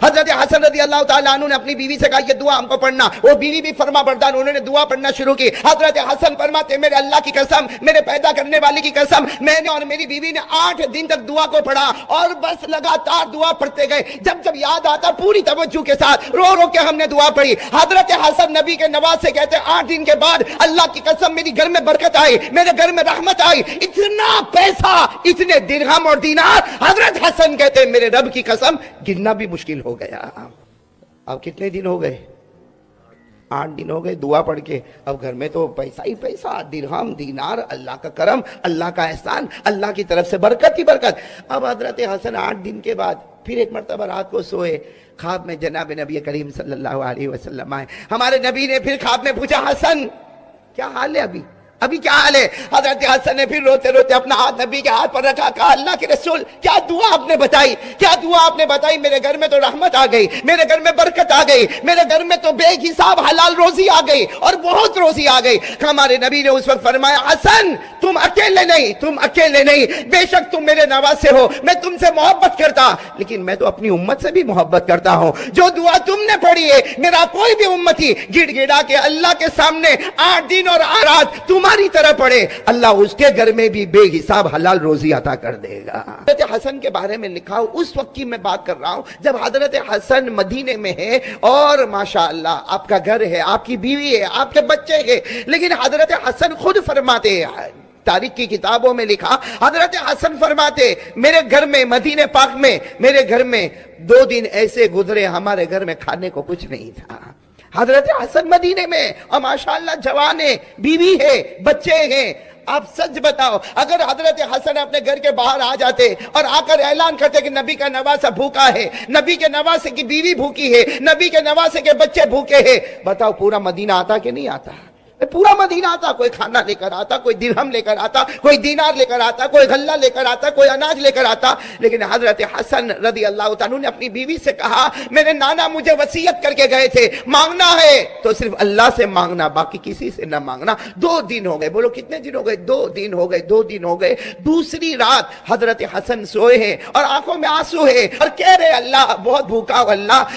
حضرت حسن رضی اللہ تعالیٰ عنہ نے اپنی بیوی سے کہا یہ دعا ہم کو پڑھنا، وہ بیوی بھی فرما بردار، انہوں نے دعا پڑھنا شروع کی۔ حضرت حسن فرماتے میرے اللہ کی قسم، میرے پیدا کرنے والے کی قسم، میں نے اور میری بیوی نے 8 دن تک دعا کو پڑھا اور بس لگاتار دعا پڑھتے گئے، جب جب یاد آتا پوری توجہ کے ساتھ رو رو کے ہم نے دعا پڑھی۔ حضرت حسن نبی کے نواز سے کہتے 8 دن کے بعد اللہ کی قسم میری گھر میں برکت آئی، میرے گھر میں رحمت آئی، اتنا پیسہ، اتنے درہم اور دینار۔ حضرت حسن کہتے میرے رب کی قسم گننا بھی مشکل ہو گیا۔ اب کتنے دن ہو گئے؟ 8 دن ہو گئے دعا پڑھ کے، اب گھر میں تو پیسہ ہی پیسہ، درہم دینار، اللہ کا کرم، اللہ کا احسان، اللہ کی طرف سے برکت ہی برکت۔ اب حضرت حسن 8 دن کے بعد پھر ایک مرتبہ رات کو سوئے، خواب میں جناب نبی کریم صلی اللہ علیہ وسلم آئے۔ ہمارے نبی نے پھر خواب میں پوچھا حسن کیا حال ہے ابھی کیا حال ہے؟ حضرت حسن نے پھر روتے روتے اپنا ہاتھ نبی کے ہاتھ پر رکھا، کہا اللہ کے رسول کیا دعا آپ نے بتائی، کیا دعا آپ نے بتائی؟ میرے گھر میں تو رحمت آ گئی، میرے گھر میں برکت آ گئی، میرے گھر میں تو بے حساب حلال روزی آ گئی اور بہت روزی آ گئی۔ ہمارے نبی نے اس وقت فرمایا حسن تم اکیلے نہیں، بے شک تم میرے نواسے ہو، میں تم سے محبت کرتا، لیکن میں تو اپنی امت سے بھی محبت کرتا ہوں۔ جو دعا تم نے پڑھی ہے میرا کوئی بھی امتی گڑ گڑا کے اللہ کے سامنے 8 دن اور 8 رات تمہاری طرح پڑھے، اللہ اس کے گھر میں بھی بے حساب حلال روزی عطا کر دے گا۔ حضرت حسن کے بارے میں لکھا اس وقت کی میں بات کر رہا ہوں جب حضرت حسن مدینے میں ہے اور ماشاءاللہ آپ کا گھر ہے، آپ کی بیوی ہے، آپ کے بچے ہیں، لیکن حضرت حسن خود فرماتے ہیں، تاریخ کی کتابوں میں لکھا، حضرت حسن فرماتے میرے گھر میں مدینہ پاک میں میرے گھر میں 2 دن ایسے گزرے ہمارے گھر میں کھانے کو کچھ نہیں تھا۔ حضرت حسن مدینے میں اور ماشاءاللہ جوان ہے، بیوی ہے، بچے ہیں۔ آپ سچ بتاؤ اگر حضرت حسن اپنے گھر کے باہر آ جاتے اور آ کر اعلان کرتے کہ نبی کا نواسہ بھوکا ہے، نبی کے نواسے کی بیوی بھوکی ہے، نبی کے نواسے کے بچے بھوکے ہیں، بتاؤ پورا مدینہ آتا کہ نہیں آتا؟ پورا مدینہ آتا، کوئی کھانا لے کر آتا، کوئی درہم لے کر آتا، کوئی دینار لے کر آتا، کوئی غلہ لے کر آتا، کوئی اناج لے کر آتا۔ لیکن حضرت حسن رضی اللہ تعالیٰ نے اپنی بیوی سے کہا میرے نانا مجھے وصیت کر کے گئے تھے مانگنا ہے تو صرف اللہ سے مانگنا، باقی کسی سے نہ مانگنا۔ 2 دن ہو گئے، بولو کتنے دن ہو گئے؟ 2 دن ہو گئے، 2 دن ہو گئے۔ دوسری رات حضرت حسن سوئے ہیں اور آنکھوں میں آنسو ہے اور کہہ رہے اللہ بہت بھوکا ہوں،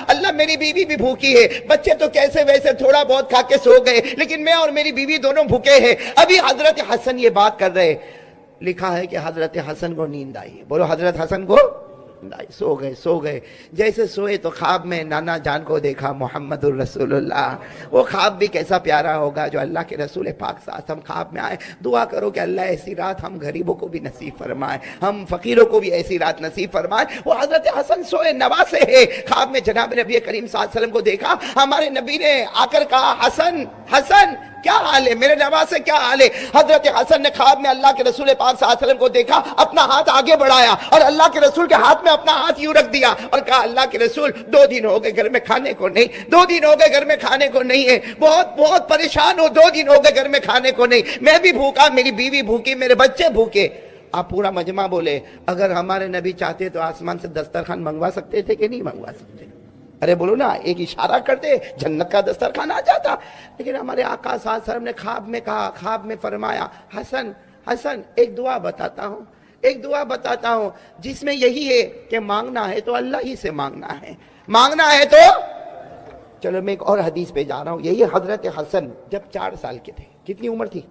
اللہ میری بیوی بھی بھوکی ہے، بچے تو کیسے ویسے تھوڑا بہت کھا کے سو گئے، لیکن میں اور میری بیوی دونوں بھوکے ہیں۔ ابھی حضرت حسن یہ بات کر رہے، لکھا ہے کہ حضرت حسن کو نیند آئی، بولو حضرت حسن کو سو گئے۔ جیسے سوئے تو خواب میں نانا جان کو دیکھا محمد الرسول اللہ۔ وہ خواب بھی کیسا پیارا ہوگا جو اللہ کے رسول پاک صلی اللہ علیہ وسلم خواب میں آئے۔ دعا کرو کہ اللہ ایسی رات ہم غریبوں کو بھی نصیب فرمائے، ہم فقیروں کو بھی ایسی رات نصیب فرمائے۔ وہ حضرت حسن سوئے نواسے ہے، خواب میں جناب نبی کریم صلی اللہ علیہ وسلم کو دیکھا۔ ہمارے نبی نے آ کر کہا حسن کیا حال ہے، میرے نواسے کیا حال ہے؟ حضرت حسن نے خواب میں اللہ کے رسول پاک صلی اللہ علیہ وسلم کو دیکھا، اپنا ہاتھ آگے بڑھایا اور اللہ کے رسول کے ہاتھ میں اپنا ہاتھ یوں رکھ دیا اور کہا اللہ کے رسول 2 دن ہو گئے گھر میں کھانے کو نہیں، 2 دن ہو گئے گھر میں کھانے کو نہیں ہے، بہت پریشان ہو، 2 دن ہو گئے گھر میں کھانے کو نہیں، میں بھی بھوکا، میری بیوی بھوکی، میرے بچے بھوکے۔ آپ پورا مجمع بولے اگر ہمارے نبی چاہتے تو آسمان سے دسترخوان منگوا سکتے تھے کہ نہیں منگوا سکتے؟ ارے بولو نا، ایک اشارہ کرتے جنت کا دسترخوان آ جاتا۔ لیکن ہمارے آقا صلی اللہ علیہ وسلم نے خواب میں کہا، خواب میں فرمایا حسن ایک دعا بتاتا ہوں جس میں یہی ہے کہ مانگنا ہے تو اللہ ہی سے مانگنا ہے، مانگنا ہے تو چلو میں ایک اور حدیث پہ جا رہا ہوں۔ یہی حضرت حسن جب 4 سال کے تھے، کتنی عمر تھی؟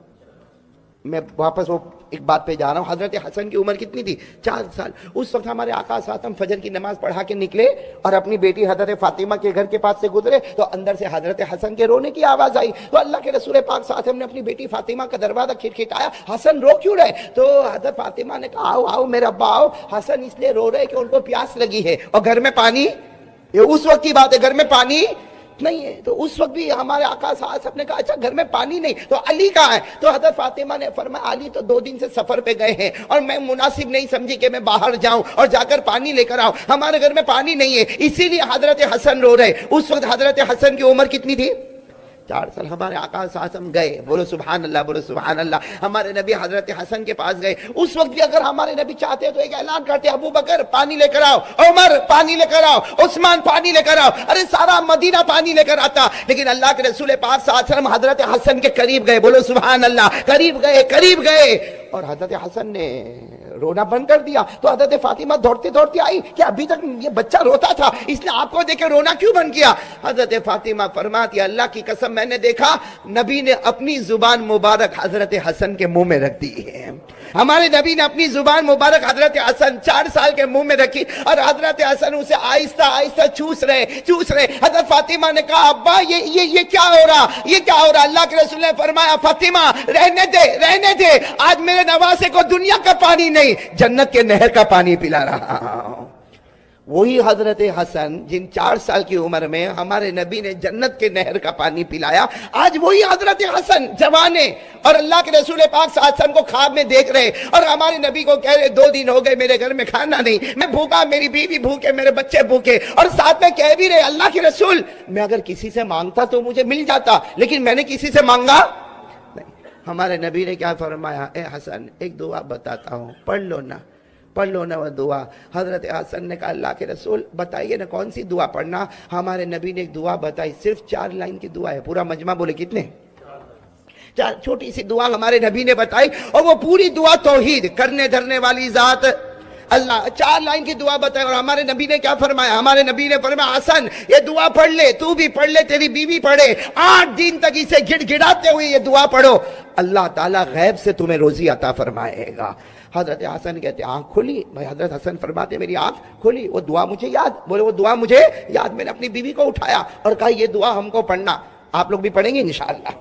میں واپس وہ ایک بات پہ جا رہا ہوں۔ حضرت حسن کی عمر کتنی تھی؟ 4 سال۔ اس وقت ہمارے آقا صلی اللہ علیہ وسلم فجر کی نماز پڑھا کے نکلے اور اپنی بیٹی حضرت فاطمہ کے گھر کے پاس سے گزرے تو اندر سے حضرت حسن کے رونے کی آواز آئی، تو اللہ کے رسول پاک صلی اللہ علیہ وسلم نے اپنی بیٹی فاطمہ کا دروازہ کھٹکھٹایا، حسن رو کیوں رہے؟ تو حضرت فاطمہ نے کہا آؤ میرا ابا آؤ۔ حسن اس لیے رو رہے کہ ان کو پیاس لگی ہے اور گھر میں پانی، یہ اس وقت کی بات ہے، گھر میں پانی نہیں ہے۔ تو اس وقت بھی ہمارے آقا صلی اللہ علیہ وسلم نے کہا اچھا گھر میں پانی نہیں تو علی کہاں ہے؟ تو حضرت فاطمہ نے فرمایا علی تو 2 دن سے سفر پہ گئے ہیں اور میں مناسب نہیں سمجھی کہ میں باہر جاؤں اور جا کر پانی لے کر آؤں، ہمارے گھر میں پانی نہیں ہے، اسی لیے حضرت حسن رو رہے۔ اس وقت حضرت حسن کی عمر کتنی تھی؟ 4 سال۔ ہمارے آقا صلی اللہ علیہ وسلم گئے، بولو سبحان اللہ، بولو سبحان اللہ، ہمارے نبی حضرت حسن کے پاس گئے۔ اس وقت بھی اگر ہمارے نبی چاہتے تو ایک اعلان کرتے ابو بکر پانی لے کر آؤ، عمر پانی لے کر آؤ، عثمان پانی لے کر آؤ، ارے سارا مدینہ پانی لے کر آتا۔ لیکن اللہ کے رسول پاک صلی اللہ علیہ وسلم حضرت حسن کے قریب گئے، بولو سبحان اللہ، قریب گئے اور حضرت حسن نے رونا بند کر دیا تو حضرت فاطمہ دوڑتے دوڑتے آئی کہ ابھی تک یہ بچہ روتا تھا، اس نے آپ کو دیکھ کے رونا کیوں بند کیا؟ حضرت فاطمہ فرماتی اللہ کی قسم میں نے دیکھا نبی نے اپنی زبان مبارک حضرت حسن کے منہ میں رکھ دی ہے۔ ہمارے نبی نے اپنی زبان مبارک حضرت حسن 4 سال کے منہ میں رکھی اور حضرت حسن اسے آہستہ آہستہ چوس رہے۔ حضرت فاطمہ نے کہا ابا یہ کیا ہو رہا، یہ کیا ہو رہا؟ اللہ کے رسول نے فرمایا فاطمہ رہنے دے، آج میرے نواسے کو دنیا کا پانی نہیں جنت کے نہر کا پانی پلا رہا ہوں۔ وہی حضرت حسن جن 4 سال کی عمر میں ہمارے نبی نے جنت کے نہر کا پانی پلایا، آج وہی حضرت حسن جوان ہے اور اللہ کے رسول پاک صلی اللہ علیہ وسلم کو خواب میں دیکھ رہے اور ہمارے نبی کو کہہ رہے 2 دن ہو گئے میرے گھر میں کھانا نہیں، میں بھوکا، میری بیوی بھوکے، میرے بچے بھوکے، اور ساتھ میں کہہ بھی رہے اللہ کے رسول میں اگر کسی سے مانگتا تو مجھے مل جاتا، لیکن میں نے کسی سے مانگا نہیں۔ ہمارے نبی نے کیا فرمایا؟ اے حسن ایک دعا بتاتا ہوں، پڑھ لو نا وہ دعا۔ حضرت حسن نے کہا اللہ کے رسول بتائیے نا کون سی دعا پڑھنا؟ ہمارے نبی نے ایک دعا بتائی، صرف 4 لائن کی دعا ہے۔ پورا مجمع بولے کتنے؟ 4 چھوٹی سی دعا ہمارے نبی نے بتائی اور وہ پوری دعا توحید، کرنے دھرنے والی ذات اللہ، 4 لائن کی دعا بتائی۔ اور ہمارے نبی نے کیا فرمایا؟ ہمارے نبی نے فرمایا حسن یہ دعا پڑھ لے، تو بھی پڑھ لے، تیری بیوی پڑھے، 8 دن تک اسے گڑ گڑاتے ہوئے یہ دعا پڑھو، اللہ تعالیٰ غیب سے تمہیں روزی عطا فرمائے گا۔ حضرت حسن کہتے آنکھ کھلی، بھائی حضرت حسن فرماتے میری آنکھ کھلی، وہ دعا مجھے یاد، بولے وہ دعا مجھے یاد، میں نے اپنی بیوی کو اٹھایا اور کہا یہ دعا ہم کو پڑھنا، آپ لوگ بھی پڑھیں گے انشاءاللہ،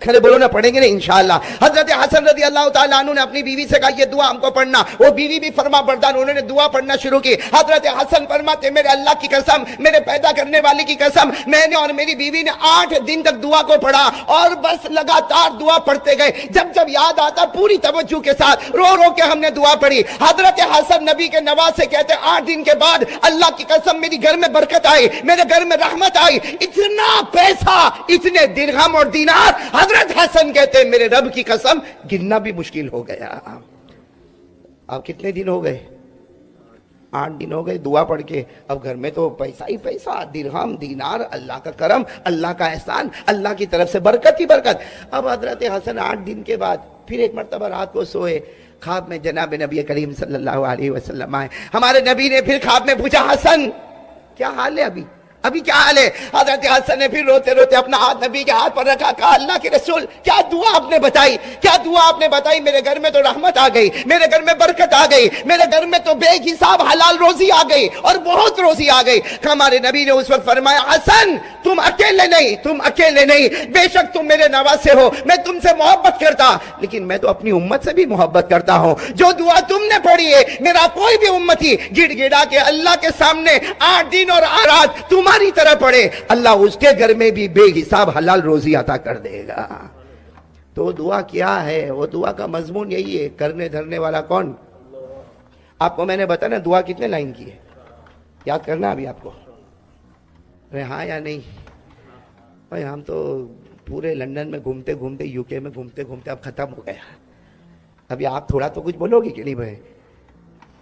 کھڑے بولو نا پڑھیں گے نا انشاءاللہ۔ حضرت حسن رضی اللہ تعالیٰ عنہ نے اپنی بیوی سے کہا یہ دعا ہم کو پڑھنا، وہ بیوی بھی فرما بردار، انہوں نے دعا پڑھنا شروع کی۔ حضرت حسن فرماتے میرے اللہ کی قسم، میرے پیدا کرنے والی کی قسم، میں نے اور میری بیوی نے 8 دن تک دعا کو پڑھا اور بس لگاتار دعا پڑھتے گئے، جب یاد آتا پوری توجہ کے ساتھ رو رو کے ہم نے دعا پڑھی۔ حضرت حسن نبی کے نواسے کہتے 8 دن کے بعد اللہ کی قسم میری گھر میں برکت آئی، میرے گھر میں رحمت آئی، اتنا پیسہ، اتنے درہم اور دینار، حضرت حسن کہتے ہیں میرے رب کی قسم گننا بھی مشکل ہو گیا۔ اب کتنے دن ہو گئے؟ 8 دن ہو گئے دعا پڑھ کے، اب گھر میں تو پیسہ ہی پیسہ، درہم دینار، اللہ کا کرم، اللہ کا احسان، اللہ کی طرف سے برکت ہی برکت۔ اب حضرت حسن 8 دن کے بعد پھر ایک مرتبہ رات کو سوئے، خواب میں جناب نبی کریم صلی اللہ علیہ وسلم آئے۔ ہمارے نبی نے پھر خواب میں پوچھا حسن کیا حال ہے ابھی کیا حال ہے؟ حضرت حسن نے پھر روتے روتے اپنا ہاتھ نبی کے ہاتھ پر رکھا، کہا اللہ کے رسول کیا دعا آپ نے بتائی، کیا دعا آپ نے بتائی؟ میرے گھر میں تو رحمت آ گئی، میرے گھر میں برکت آ گئی، میرے گھر میں تو بے حساب حلال روزی آ گئی اور بہت روزی آ گئی۔ ہمارے نبی نے اس وقت فرمایا حسن تم اکیلے نہیں، بے شک تم میرے نواسے ہو، میں تم سے محبت کرتا، لیکن میں تو اپنی امت سے بھی محبت کرتا ہوں۔ جو دعا تم نے پڑھی ہے میرا کوئی بھی امتی گڑ گڑا کے اللہ کے سامنے 8 دن اور 8 رات تمہاری طرح پڑھے، اللہ اس کے گھر میں بھی بے حساب حلال روزی عطا کر دے گا۔ تو دعا کیا ہے؟ وہ دعا کا مضمون یہی ہے، کرنے دھرنے والا کون؟ آپ کو میں نے بتایا نا دعا کتنے لائن کی ہے، یاد کرنا ابھی آپ کو، ہاں یا نہیں؟ بھائی ہم تو پورے لندن میں گھومتے گھومتے، یو کے میں گھومتے گھومتے اب ختم ہو گیا، ابھی آپ تھوڑا تو کچھ بولو گے کہ نہیں بھائی؟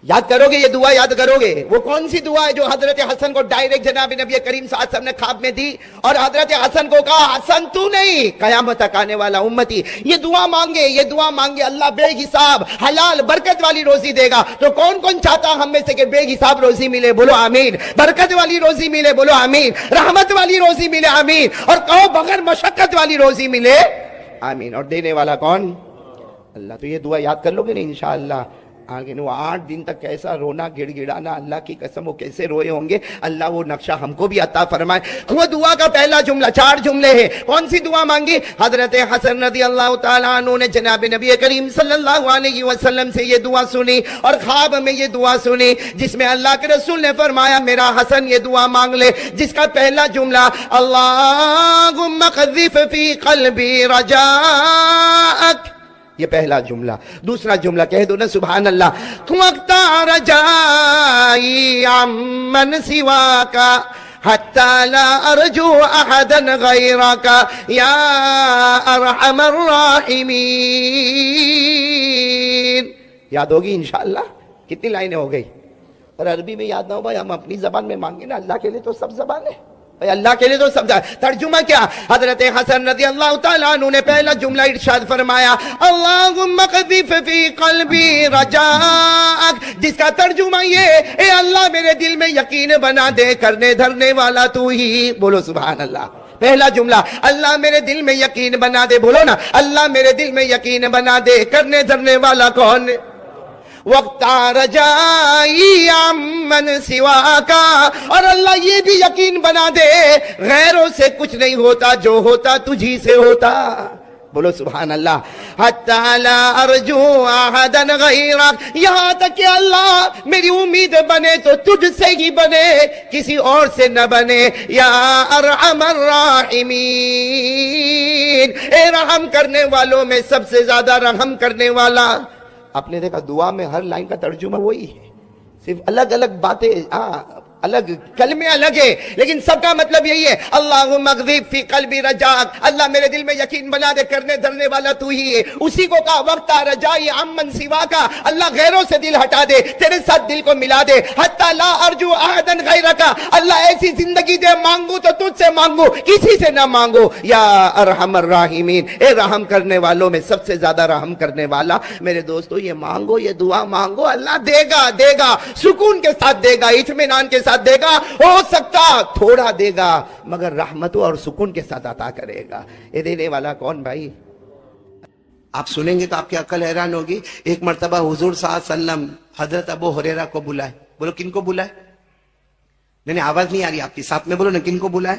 یاد کرو گے یہ دعا، یاد کرو گے وہ کون سی دعا ہے جو حضرت حسن کو ڈائریکٹ جناب نبی کریم صلی اللہ علیہ وسلم نے خواب میں دی اور حضرت حسن کو کہا حسن تو نہیں، قیامت تک آنے والا امتی یہ دعا مانگے اللہ بے حساب حلال برکت والی روزی دے گا۔ تو کون کون چاہتا ہم میں سے کہ بے حساب روزی ملے؟ بولو آمین۔ برکت والی روزی ملے؟ بولو آمین۔ رحمت والی روزی ملے؟ آمین۔ اور کہو بغیر مشقت والی روزی ملے؟ آمین۔ اور دینے والا کون؟ اللہ۔ تو یہ دعا یاد کر لو گے نا انشاءاللہ۔ آگے وہ 8 دن تک کیسا رونا گڑ گڑانا، اللہ کی قسم وہ کیسے روئے ہوں گے، اللہ وہ نقشہ ہم کو بھی عطا فرمائے۔ وہ دعا کا پہلا جملہ، 4 جملے ہیں۔ کون سی دعا مانگی؟ حضرت حسن رضی اللہ تعالیٰ عنہ نے جناب نبی کریم صلی اللہ علیہ وسلم سے یہ دعا سنی اور خواب میں یہ دعا سنی جس میں اللہ کے رسول نے فرمایا میرا حسن یہ دعا مانگ لے، جس کا پہلا جملہ اللہم قذف فی قلبی رجاءک، یہ پہلا جملہ۔ دوسرا جملہ کہہ دو نا سبحان اللہ، وَاقْطَعَ رَجَائِي عَمَّنْ سِوَاكَ حَتَّى لَا أَرْجُو أَحَدًا غَيْرَكَ يَا أَرْحَمَ الرَّاحِمِينَ۔ یاد ہوگی انشاءاللہ؟ کتنی لائنیں ہو گئی؟ اور عربی میں یاد نہ ہو بھائی، ہم اپنی زبان میں مانگیں نا، اللہ کے لیے تو سب زبان ہے، اللہ کے لیے تو سمجھا. ترجمہ کیا؟ حضرت حسن رضی اللہ تعالیٰ عنہ نے پہلا جملہ ارشاد فرمایا اللہم قذف فی قلبی رجاءک، جس کا ترجمہ یہ اے اللہ میرے دل میں یقین بنا دے، کرنے دھرنے والا تو ہی. بولو سبحان اللہ. پہلا جملہ اللہ میرے دل میں یقین بنا دے. بولو نا اللہ میرے دل میں یقین بنا دے، کرنے دھرنے والا کون؟ وقت رجائی عمن سوا کا، اور اللہ یہ بھی یقین بنا دے غیروں سے کچھ نہیں ہوتا، جو ہوتا تجھی سے ہوتا. بولو سبحان اللہ. حتی لا ارجو احدا غیرک، یہاں تک کہ اللہ میری امید بنے تو تجھ سے ہی بنے، کسی اور سے نہ بنے. یا ارحم الراحمین، اے رحم کرنے والوں میں سب سے زیادہ رحم کرنے والا. آپ نے دیکھا دعا میں ہر لائن کا ترجمہ وہی ہے، صرف الگ الگ باتیں، الگ کلمے الگ ہے، لیکن سب کا مطلب یہی ہے اللہم اغذف فی قلبی رجاک، اللہ میرے دل میں یقین بنا دے، کرنے دھرنے والا تو ہی ہے. اسی کو کہا وقت رجائی عمن سوا کا، اللہ غیروں سے دل ہٹا دے، تیرے ساتھ دل کو ملا دے. حتی لا ارجو احدا غیرک، اللہ ایسی زندگی دے مانگو تو تجھ سے مانگو، کسی سے نہ مانگو. یا ارحم الراحمین، اے رحم کرنے والوں میں سب سے زیادہ رحم کرنے والا. میرے دوستو یہ مانگو، یہ دعا مانگو، اللہ دے گا، دے گا، سکون کے ساتھ دے گا، اطمینان کے ساتھ دے گا. ہو سکتا تھوڑا دے گا مگر رحمتوں اور سکون کے ساتھ عطا کرے گا. یہ دینے والا کون بھائی؟ آپ سنیں گے تو آپ کی عقل حیران ہوگی. ایک مرتبہ حضور صلی اللہ علیہ وسلم حضرت ابو ہریرہ کو بلائے. بولو کن کو بلائے؟ نہیں آواز نہیں آ رہی آپ کی، ساتھ میں بولو نا کن کو بلائے.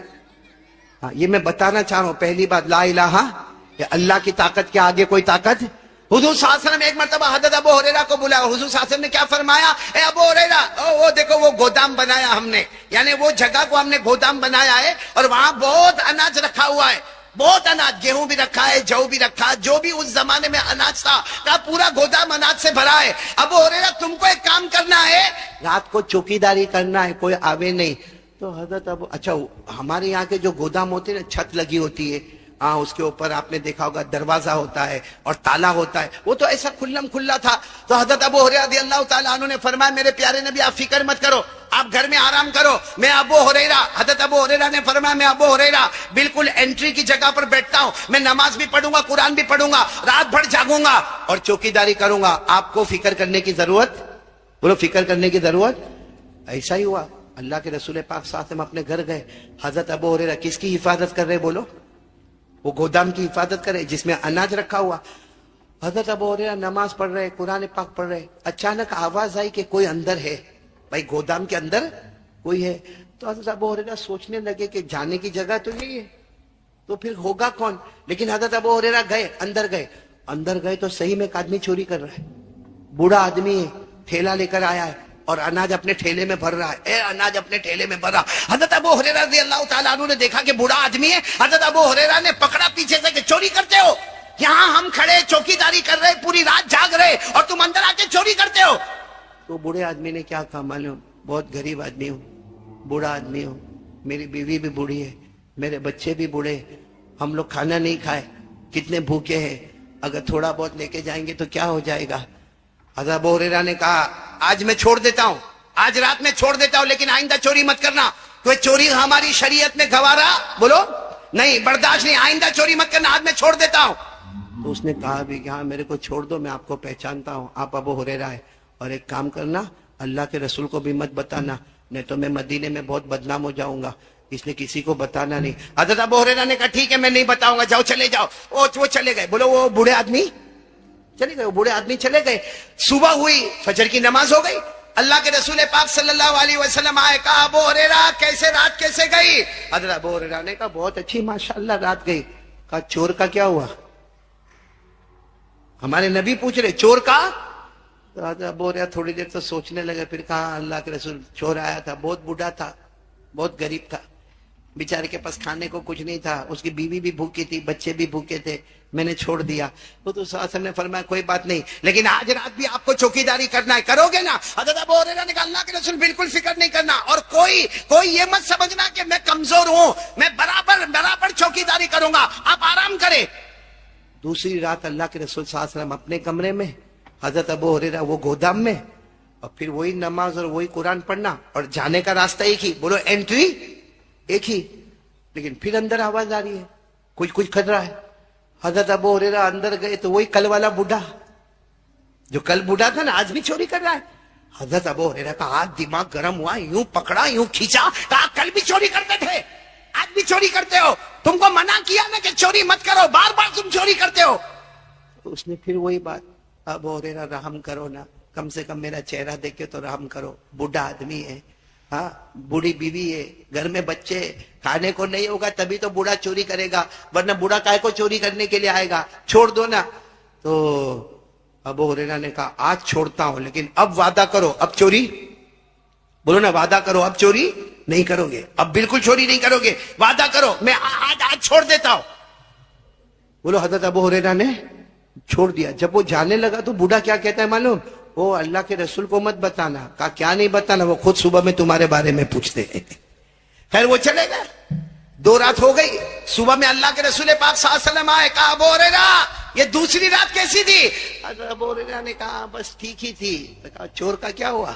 ہاں یہ میں بتانا چاہ رہا ہوں پہلی بات، لا الہ، اللہ کی طاقت کے آگے کوئی طاقت. حضور صلی اللہ علیہ وسلم ایک مرتبہ حضرت ابو ہریرہ کو بلایا. حضور صلی اللہ علیہ وسلم نے کیا فرمایا؟ اے ابو ہریرہ، وہ دیکھو وہ گودام بنایا ہم نے، یعنی وہ جگہ کو ہم نے گودام بنایا ہے اور وہاں بہت اناج رکھا ہوا ہے، بہت اناج، گیہوں بھی رکھا ہے، جو بھی رکھا، جو بھی اس زمانے میں اناج تھا، کہا پورا گودام اناج سے بھرا ہے. ابو ہریرہ تم کو ایک کام کرنا ہے، رات کو چوکیداری کرنا ہے، کوئی آوے نہیں. تو حضرت ابو، اچھا ہمارے یہاں کے جو گودام ہوتے ہیں نا چھت لگی ہوتی ہے، ہاں اس کے اوپر آپ نے دیکھا ہوگا دروازہ ہوتا ہے اور تالا ہوتا ہے، وہ تو ایسا کھلم کھلا تھا. تو حضرت ابو ہریرہ رضی اللہ تعالیٰ عنہ نے فرمایا میرے پیارے نبی آپ فکر مت کرو، آپ گھر میں آرام کرو، میں ابو ہریرہ، حضرت ابو ہریرہ نے فرمایا میں ابو ہریرہ بالکل انٹری کی جگہ پر بیٹھتا ہوں، میں نماز بھی پڑھوں گا، قرآن بھی پڑھوں گا، رات بھر جاگوں گا اور چوکیداری کروں گا، آپ کو فکر کرنے کی ضرورت. بولو فکر کرنے کی ضرورت. ایسا ہی ہوا. اللہ کے رسول پاک صلی اللہ علیہ وسلم اپنے گھر گئے. حضرت ابو ہریرہ کس کی حفاظت کر رہے؟ بولو وہ گودام کی حفاظت کرے جس میں اناج رکھا ہوا. حضرت ابو ہریرہ نماز پڑھ رہے، قرآن پاک پڑھ رہے، اچانک آواز آئی کہ کوئی اندر ہے. بھائی گودام کے اندر کوئی ہے. تو حضرت ابو ہریرہ سوچنے لگے کہ جانے کی جگہ تو یہی ہے، تو پھر ہوگا کون. لیکن حضرت ابو ہریرہ گئے، اندر گئے تو صحیح میں ایک آدمی چوری کر رہا ہے. بوڑھا آدمی ہے، ٹھیلا لے کر آیا ہے اور اناج اپنے ٹھیلے میں بھر رہا ہے. اناج اپنے ٹھیلے میں بھر رہا. حضرت ابو ہریرہ رضی اللہ تعالیٰ عنہ نے دیکھا کہ بوڑھا آدمی ہے. حضرت ابو ہریرہ نے پکڑا پیچھے سے کہ چوری کرتے ہو، یہاں ہم کھڑے چوکیداری کر رہے، پوری رات جاگ رہے اور تم اندر آ کے چوری کرتے ہو. تو بوڑھے آدمی نے کیا کہا معلوم؟ بہت غریب آدمی ہوں، بوڑھا آدمی ہوں، میری بیوی بھی بوڑھی ہے، میرے بچے بھی بوڑھے، ہم لوگ کھانا نہیں کھائے، کتنے بھوکے ہیں، اگر تھوڑا بہت لے کے جائیں گے تو کیا ہو جائے گا. حضرت ابو ہریرہ نے کہا آج میں چھوڑ دیتا ہوں، آج رات میں چھوڑ دیتا ہوں، لیکن آئندہ چوری مت کرنا. تو چوری ہماری شریعت میں گوارا، بولو نہیں، برداشت نہیں، آئندہ چوری مت کرنا، آج میں چھوڑ دیتا ہوں. تو اس نے کہا بھی کہ ہاں میرے کو چھوڑ دو، میں آپ کو پہچانتا ہوں، آپ ابو ہریرہ ہے، اور ایک کام کرنا اللہ کے رسول کو بھی مت بتانا، نہیں تو میں مدینے میں بہت بدنام ہو جاؤں گا، اس لیے کسی کو بتانا نہیں. حضرت ابو ہریرہ نے کہا ٹھیک ہے میں نہیں بتاؤں گا، جاؤ چلے جاؤ. وہ چلے گئے. بولو وہ بوڑھے آدمی چلے گئے، وہ بوڑھے آدمی چلے گئے. صبح ہوئی، فجر کی نماز ہو گئی. اللہ کے رسول پاک صلی اللہ علیہ وسلم آئے. کہا ابو ہریرہ کیسے رات کیسے گئی؟ حضرت ابو ہریرہ نے کہا بہت اچھی ماشاءاللہ رات گئی. کہا چور کا کیا ہوا؟ ہمارے نبی پوچھ رہے چور کا. حضرت ابو ہریرہ تھوڑی دیر تو سوچنے لگے، پھر کہا اللہ کے رسول چور آیا تھا، بہت بوڑھا تھا، بہت غریب تھا، بیچارے کے پاس کھانے کو کچھ نہیں تھا، اس کی بیوی بھی بھوکی تھی، بچے بھی بھوکے تھے، میں نے چھوڑ دیا. تو صلی اللہ علیہ وسلم نے فرمایا کوئی بات نہیں، لیکن آج رات بھی آپ کو چوکیداری کرنا ہے، کرو گے نا؟ حضرت ابو ہریرہ نے کہا اللہ کے رسول بالکل فکر نہیں کرنا، اور کوئی یہ مت سمجھنا کہ میں کمزور ہوں، میں برابر چوکیداری کروں گا، آپ آرام کریں. دوسری رات اللہ کے رسول صلی اللہ علیہ وسلم اپنے کمرے میں، حضرت ابو ہریرہ وہ گودام میں، اور پھر وہی نماز اور وہی قرآن پڑھنا، اور جانے کا راستہ ایک ہی، بولو انٹری ایک ہی. لیکن پھر اندر آواز آ رہی ہے, کچھ کر رہا ہے. حضرت ابو ہریرہ اندر گئے تو وہی کل والا بوڑھا, جو کل بوڑھا تھا نا, آج بھی چوری کر رہا ہے. حضرت ابو ہریرہ کا آج دماغ گرم ہوا, یوں پکڑا, یوں کھینچا, کہا کل بھی چوری کرتے تھے, آج بھی چوری کرتے ہو, تم کو منع کیا نا کہ چوری مت کرو, بار بار تم چوری کرتے ہو. تو اس نے پھر وہی بات, ابو ہریرہ رحم کرو نا, کم سے کم میرا چہرہ دیکھ کے تو رحم کرو, بوڑھا آدمی ہے, ہاں بوڑھی بیوی ہے, گھر میں بچے, کھانے کو نہیں ہوگا تبھی تو بوڑھا چوری کرے گا, ورنہ بوڑھا کائے کو چوری کرنے کے لیے آئے گا, چھوڑ دو نا. تو ابو ہریرہ نے کہا آج چھوڑتا ہوں, لیکن اب وعدہ کرو اب چوری, بولو نا وعدہ کرو اب چوری نہیں کرو گے, اب بالکل چوری نہیں کرو گے, وعدہ کرو میں آج چھوڑ دیتا ہوں. بولو حضرت ابو ہریرہ نے چھوڑ دیا. جب وہ جانے لگا تو بوڑھا کیا کہتا ہے معلوم, وہ اللہ کے رسول کو مت بتانا. کہا کیا نہیں بتانا, وہ خود صبح میں تمہارے بارے میں پوچھتے ہیں. خیر وہ چلے گئے, 2 رات ہو گئی, صبح میں اللہ کے رسول پاک صلی اللہ علیہ وسلم آئے. کہا ابو ہریرہ یہ دوسری رات کیسی تھی؟ حضرت ابو ہریرہ نے کہا بس ٹھیک ہی تھی. کہا چور کا کیا ہوا؟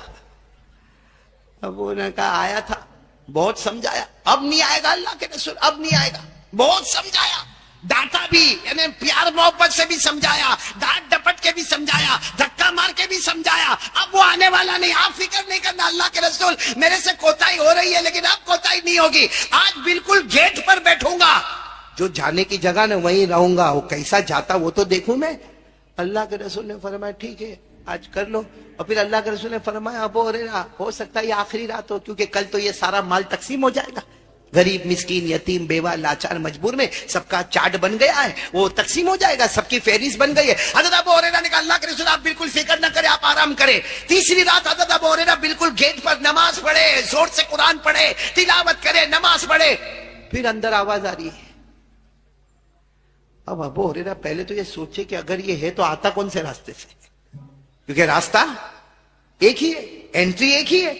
ابو نے کہا آیا تھا, بہت سمجھایا, اب نہیں آئے گا اللہ کے رسول, اب نہیں آئے گا, بہت سمجھایا, ڈانٹا بھی, یعنی پیار محبت سے بھی سمجھایا, ڈانٹ ڈپٹ کے بھی سمجھایا, دھکا مار کے بھی سمجھایا, اب وہ آنے والا نہیں, آپ فکر نہیں کرنا اللہ کے رسول, میرے سے کوتاہی ہو رہی ہے لیکن اب کوتاہی نہیں ہوگی, آج بالکل گیٹ پر بیٹھوں گا, جو جانے کی جگہ نا وہیں رہوں گا, وہ کیسا جاتا وہ تو دیکھوں میں. اللہ کے رسول نے فرمایا ٹھیک ہے آج کر لو. اور پھر اللہ کے رسول نے فرمایا ابو ہریرہ ہو سکتا ہے یہ آخری رات ہو, کیونکہ کل تو یہ سارا مال تقسیم ہو جائے گا, غریب مسکین یتیم بیوہ لاچار مجبور میں سب کا چارٹ بن گیا ہے, وہ تقسیم ہو جائے گا, سب کی فہرست بن گئی ہے. حضرت ابو ہریرہ نے کہا اللہ کے رسول آپ بالکل فکر نہ کریں, آپ آرام کریں. تیسری رات حضرت ابو ہریرہ بالکل گیٹ پر نماز پڑھے, زور سے قرآن پڑھے, تلاوت کرے, نماز پڑھے. پھر اندر آواز آ رہی ہے. اب ابو ہریرہ پہلے تو یہ سوچے کہ اگر یہ ہے تو آتا کون سے راستے سے, کیونکہ راستہ ایک ہی ہے, انٹری ایک ہی ہے.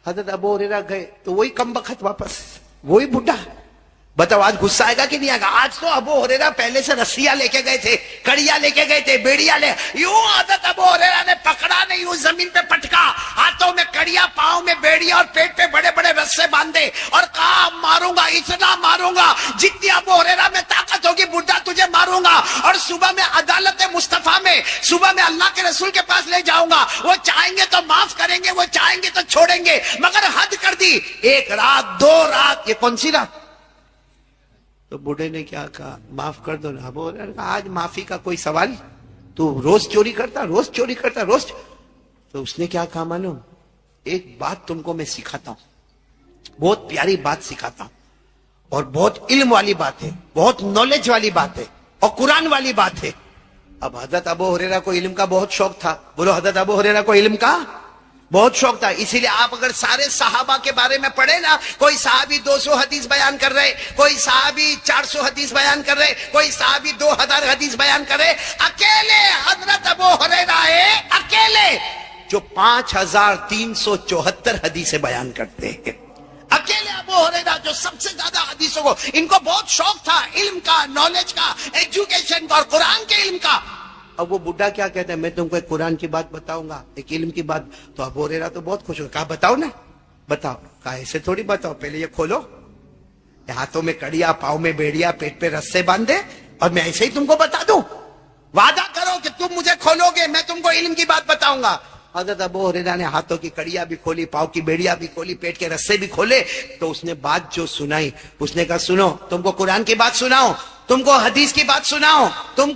حضرت ابو ہریرہ گئے تو وہی کم بخت واپس, وہی بڈھا. بتاؤ آج غصہ آئے گا کہ نہیں آئے گا؟ آج تو ابو ہریرہ پہلے سے رسیاں لے کے گئے تھے, کڑیاں لے کے گئے تھے, بیڑیاں لے, یوں حضرت ابو ہریرہ نے پکڑا نہیں, یوں زمین پہ پٹکا, ہاتھوں میں کڑیاں, پاؤں میں بیڑیاں, اور پیٹ پہ بڑے بڑے رسے باندھے, اور کہا ماروں گا, اتنا ماروں گا جتنی ابو ہریرہ میں طاقت ہوگی, بڈھا تجھے ماروں گا, اور صبح میں عدالت مصطفیٰ میں, صبح میں اللہ کے رسول کے پاس لے جاؤں گا, وہ چاہیں گے تو معاف کریں گے, وہ چاہیں گے تو چھوڑیں گے, مگر حد کر دی, 1 رات 2 رات, یہ کون سی رات؟ تو بوڑھے نے کیا کہا معاف کر دو نا. ابو ہریرہ نے کہا آج معافی کا کوئی سوال, تو روز چوری کرتا, روز چوری کرتا, روز. تو اس نے کیا کہا معلوم, ایک بات تم کو میں سکھاتا ہوں, بہت پیاری بات سکھاتا ہوں, اور بہت علم والی بات ہے, بہت نالج والی بات ہے, اور قرآن والی بات ہے. اب حضرت ابو ہریرہ کو علم کا بہت شوق تھا. بولو حضرت ابو ہریرہ کو علم کا بہت شوق تھا. اسی لیے آپ اگر سارے صحابہ کے بارے میں پڑھیں نا, کوئی صحابی 200 حدیث بیان کر رہے, کوئی صحابی 400 حدیث بیان کر رہے, کوئی صحابی 2000 حدیث بیان کر رہے, اکیلے حضرت ابو ہریرہ ہے, اکیلے جو 5374 حدیثیں بیان کرتے ہیں. اکیلے ابو ہریرہ جو سب سے زیادہ حدیثوں کو, ان کو بہت شوق تھا علم کا, نالج کا, ایجوکیشن کا, اور قرآن کے علم کا. اب وہ بڈھا کیا کہتا ہے, میں تم کو ایک قرآن کی بات بتاؤں گا, ایک علم کی بات. تو ابو ہریرہ تو بہت خوش ہو, کہا بتاؤ نا, بتاؤ. کہا ایسے تھوڑی بتاؤ, پہلے یہ کھولو, ہاتھوں میں کڑیا, پاؤں میں بیڑیا, پیٹ پہ رسے باندھے, اور میں ایسے ہی تم کو بتا دوں. وعدہ کرو کہ تم مجھے کھولو گے, میں تم کو علم کی بات بتاؤں گا. حضرت ابو ہریرہ نے ہاتھوں کی کڑیاں بھی کھولی, پاؤں کی بیڑیاں بھی کھولی, پیٹ کے رسے بھی کھولے. تو اس نے بات جو سنائی, اس نے کہا سنو, تم کو قرآن کی بات سناؤ, تم کو حدیث کی بات سناؤ, تم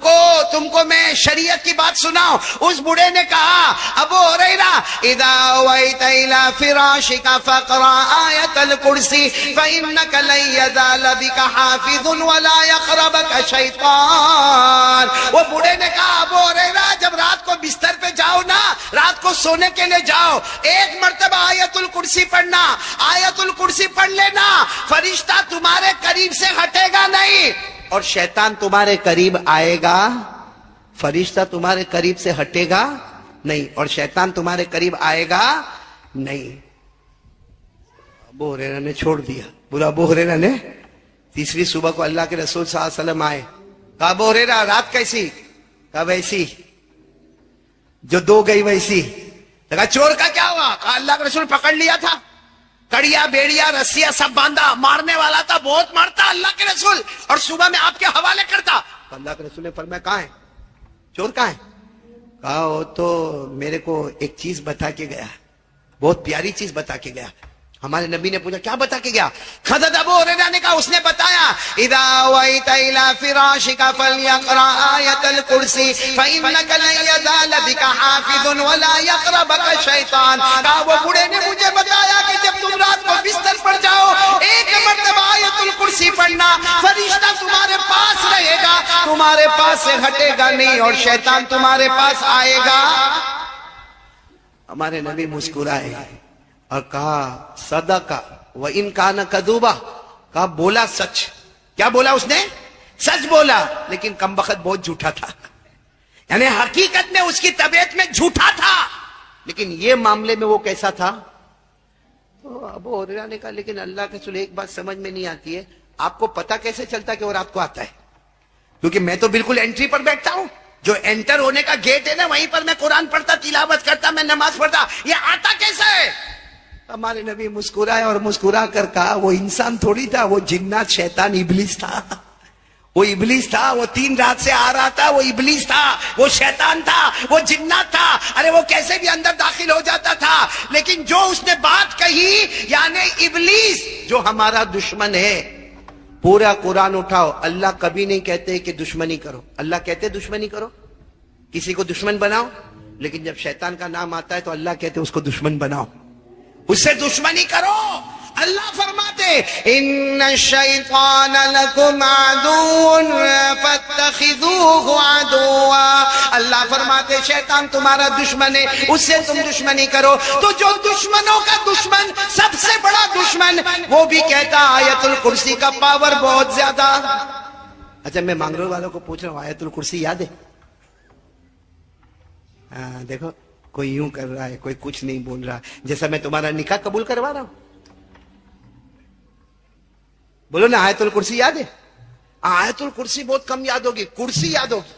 کو میں شریعت کی بات سناؤ. اس بوڑھے نے کہا ابو ہریرہ اذا اویت الى فراشک فاقرا آیت الکرسی فانک لن یزال بک حافظ ولا یقربک شیطان. وہ بوڑھے نے کہا ابو ہریرہ جب رات کو بستر پہ جاؤ نا, رات کو سونے کے لیے جاؤ, 1 مرتبہ آیت الکرسی پڑھنا, آیت الکرسی پڑھ لینا, فرشتہ تمہارے قریب سے ہٹے گا نہیں, اور شیطان تمہارے قریب آئے گا. فرشتہ تمہارے قریب سے ہٹے گا نہیں, اور شیطان تمہارے قریب آئے گا نہیں. ابو ہریرہ نے چھوڑ دیا. بولا ابو ہریرہ نے. تیسری صبح کو اللہ کے رسول صلی اللہ علیہ وسلم آئے. کہا ابو ہریرہ رات کیسی؟ کہا ویسی جو 2 گئی ویسی. کہا چور کا کیا ہوا؟ کہا اللہ کے رسول پکڑ لیا تھا. کڑیا بیڑیا رسیاں سب باندھا, مارنے والا تھا, بہت مارتا اللہ کے رسول, اور صبح میں آپ کے حوالے کرتا. تو اللہ کے رسول نے فرمایا کہاں ہے چور, کہاں ہے؟ کہا وہ تو میرے کو ایک چیز بتا کے گیا, بہت پیاری چیز بتا کے گیا. ہمارے نبی نے پوچھا کیا بتا کے گیا؟ حضرت ابو ہریرہ نے کہا اس نے بتایا اذا اویت الى فراشک فلیقرأ آیت الکرسی فانک لن یزال بک حافظ ولا یقربک شیطان. کہا وہ بوڑھے نے مجھے بتایا کہ جب تم رات کو بستر پر جاؤ ایک مرتبہ آیت الکرسی پڑھنا, فرشتہ تمہارے پاس رہے گا, تمہارے پاس سے ہٹے گا نہیں, اور شیطان تمہارے پاس آئے گا. ہمارے نبی مسکرائے اور کہا صدقہ وَإِن كَانَ كَذُوبًا, کہا بولا سچ. کیا بولا اس نے؟ سچ بولا, لیکن کم بخت بہت جھوٹا تھا. یعنی حقیقت میں اس کی طبیعت میں جھوٹا تھا, لیکن یہ معاملے میں وہ کیسا تھا؟ تو ابو ہریرہ نے کہا لیکن اللہ کے رسول ایک بات سمجھ میں نہیں آتی ہے, آپ کو پتا کیسے چلتا کہ وہ رات کو آتا ہے؟ کیونکہ میں تو بالکل انٹری پر بیٹھتا ہوں, جو انٹر ہونے کا گیٹ ہے نا وہیں پر میں قرآن پڑھتا, تلاوت کرتا, میں نماز پڑھتا, یہ آتا کیسا ہے؟ ہمارے نبی مسکرائے اور مسکرا کر کہا وہ انسان تھوڑی تھا, وہ جنات شیطان ابلیس تھا. وہ ابلیس تھا, وہ 3 رات سے آ رہا تھا, وہ ابلیس تھا, وہ شیطان تھا, وہ جنات تھا. ارے وہ کیسے بھی اندر داخل ہو جاتا تھا, لیکن جو اس نے بات کہی, یعنی ابلیس جو ہمارا دشمن ہے. پورا قرآن اٹھاؤ, اللہ کبھی نہیں کہتے کہ دشمنی کرو, اللہ کہتے دشمنی کرو, کسی کو دشمن بناؤ, لیکن جب شیطان کا نام آتا ہے تو اللہ کہتے اس کو دشمن بناؤ, اس سے دشمنی کرو. اللہ فرماتے ان الشیطان لکم عدو فاتخذوه عدوا. اللہ فرماتے شیطان تمہارا دشمن ہے, اس سے تم دشمنی کرو. تو جو دشمنوں کا دشمن, سب سے بڑا دشمن, وہ بھی کہتا آیت الکرسی کا پاور بہت زیادہ. اچھا میں مانگرول والوں کو پوچھ رہا ہوں, آیت الکرسی یاد ہے؟ دیکھو کوئی یوں کر رہا ہے, کوئی کچھ نہیں بول رہا, جیسا میں تمہارا نکاح قبول کروا رہا ہوں. بولو نا آیت الکرسی یاد ہے؟ آیت الکرسی بہت کم یاد ہوگی, کرسی یاد ہوگی.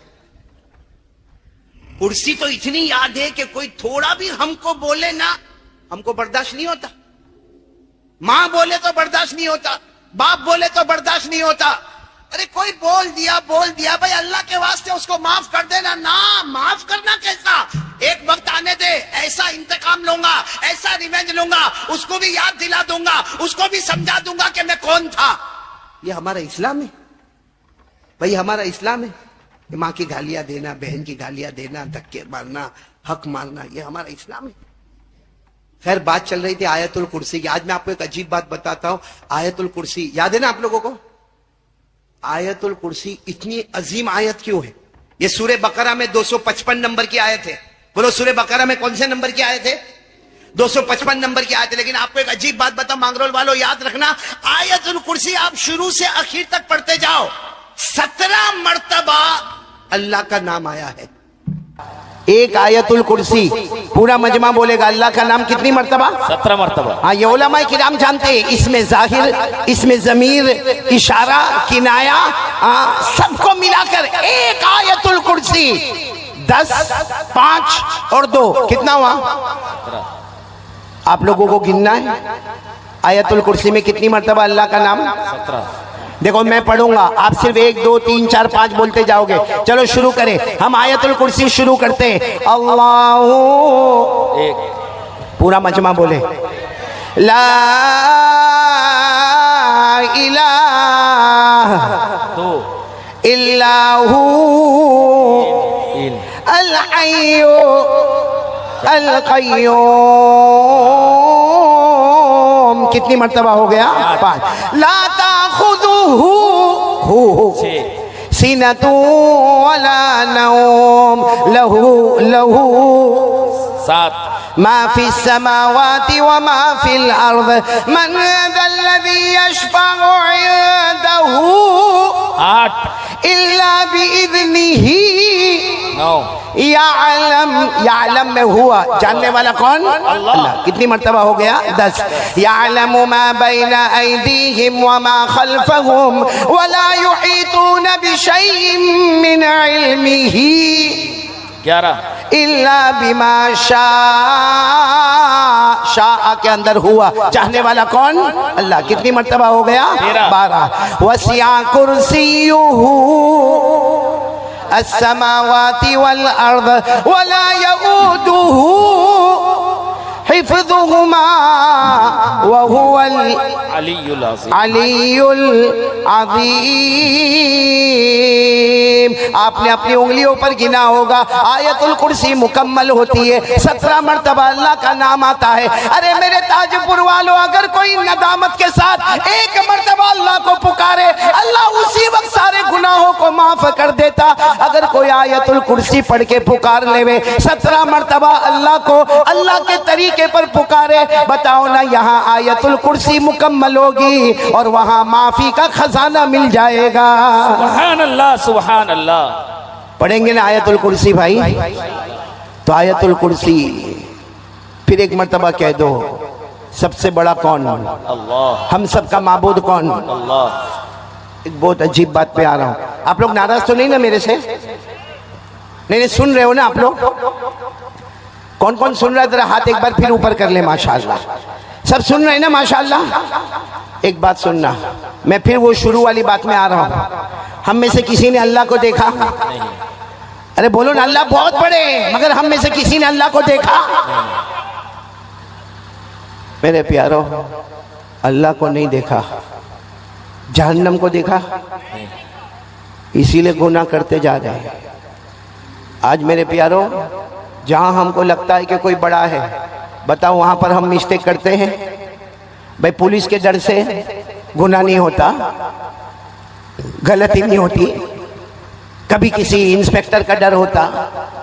کرسی تو اتنی یاد ہے کہ کوئی تھوڑا بھی ہم کو بولے نا, ہم کو برداشت نہیں ہوتا. ماں بولے تو برداشت نہیں ہوتا, باپ بولے تو برداشت نہیں ہوتا. ارے کوئی بول دیا بھائی اللہ کے واسطے اس کو معاف کر دینا. نا, معاف کرنا کیسا؟ ایک وقت آنے دے, ایسا انتقام لوں گا, ایسا ریونج لوں گا, اس کو بھی یاد دلا دوں گا, اس کو بھی سمجھا دوں گا کہ میں کون تھا. یہ ہمارا اسلام ہے بھائی, ہمارا اسلام ہے. ماں کی گالیاں دینا, بہن کی گالیاں دینا, دھکے مارنا, حق مارنا, یہ ہمارا اسلام ہے. خیر بات چل رہی تھی آیت الکرسی کی. آج میں آپ کو ایک عجیب بات بتاتا ہوں. آیت الکرسی یاد ہے نا آپ لوگوں کو؟ آیت الکرسی اتنی عظیم آیت کیوں ہے؟ یہ سورہ بقرہ میں 255 نمبر کی آیت ہے. بولو سورہ بقرہ میں کون سے نمبر کی آیت ہے؟ 255 نمبر کی آیت ہے. لیکن آپ کو ایک عجیب بات بتاؤں مانگرول والوں, یاد رکھنا, آیت الکرسی آپ شروع سے آخر تک پڑھتے جاؤ, 17 مرتبہ اللہ کا نام آیا ہے. ایک آیت الکرسی پورا مجمع بولے گا اللہ کا نام کتنی مرتبہ؟ 17 مرتبہ. ہاں یہ علماء کرام جانتے ہیں, اس میں ظاہر, اس میں ضمیر, اشارہ, کنایا, سب کو ملا کر ایک آیت الکرسی 10, 5 اور 2 کتنا ہوا؟ آپ لوگوں کو گننا ہے آیت الکرسی میں کتنی مرتبہ اللہ کا نام؟ 17. دیکھو میں پڑھوں گا, آپ صرف 1 2 3 4 5 بولتے جاؤ گے. چلو شروع کریں, ہم آیت الکرسی شروع کرتے ہیں. اللہ, پورا مجمع بولے لا الہ الا ہو الحی القیوم. کتنی مرتبہ ہو گیا؟ 5. لا سینۃ ولا نوم لہ 7. ما فی السماوات وما فی الارض من ذا الذی یشفع عنده 8. الا باذنہ 9. یعلم میں ہوا, جاننے والا کون؟ اللہ. کتنی مرتبہ ہو گیا؟ 10. یعلم ما بین ایدیہم وما خلفہم ولا یحیطون بشیء من علمہ 11. الا بما شاء شاء کے اندر ہوا، چاہنے والا کون؟ اللہ۔ کتنی مرتبہ ہو گیا؟ 12۔ وسع کرسیہ السماوات والارض ولا يؤوده حفظهما وهو العلی العظیم۔ آپ نے اپنی انگلیوں پر گنا ہوگا، آیت الکرسی مکمل ہوتی ہے، 17 مرتبہ اللہ کا نام آتا ہے۔ ارے میرے تاج پور والوں، اگر کوئی ندامت کے ساتھ ایک مرتبہ اللہ کو پکارے، اللہ اسی وقت سارے گناہوں کو معاف کر دیتا۔ اگر کوئی آیت الکرسی پڑھ کے پکار لے 17 مرتبہ اللہ کو اللہ کے طریقے پر پکارے، بتاؤ نا یہاں آیت الکرسی مکمل ہوگی اور وہاں معافی کا خزانہ مل جائے گا۔ سبحان اللہ سبحان اللہ۔ پڑھیں گے نا آیت الکرسی بھائی؟ تو آیت الکرسی پھر ایک مرتبہ کہہ دو، سب سے بڑا کون؟ اللہ۔ ہم سب کا معبود کون؟ اللہ۔ ایک بہت عجیب بات پہ آ رہا ہوں، آپ لوگ ناراض تو نہیں نا میرے سے؟ نہیں سن رہے ہو نا آپ لوگ؟ کون کون سن رہا ہے ذرا ہاتھ ایک بار پھر اوپر کر لیں۔ ماشاءاللہ سب سن رہے ہیں نا ماشاءاللہ؟ ایک بات سننا، میں پھر وہ شروع والی بات میں آ رہا ہوں۔ ہم میں سے کسی نے اللہ کو دیکھا؟ ارے بولو نا، اللہ بہت بڑے ہیں، مگر ہم میں سے کسی نے اللہ کو دیکھا؟ میرے پیارو، اللہ کو نہیں دیکھا، جہنم کو دیکھا، اسی لیے گناہ کرتے جا رہے ہیں۔ آج میرے پیارو، جہاں ہم کو لگتا ہے کہ کوئی بڑا ہے، بتاؤ وہاں پر ہم مسٹیک کرتے ہیں؟ بھائی پولیس کے ڈر سے گناہ نہیں ہوتا، غلطی نہیں ہوتی، کبھی کسی انسپیکٹر کا ڈر ہوتا،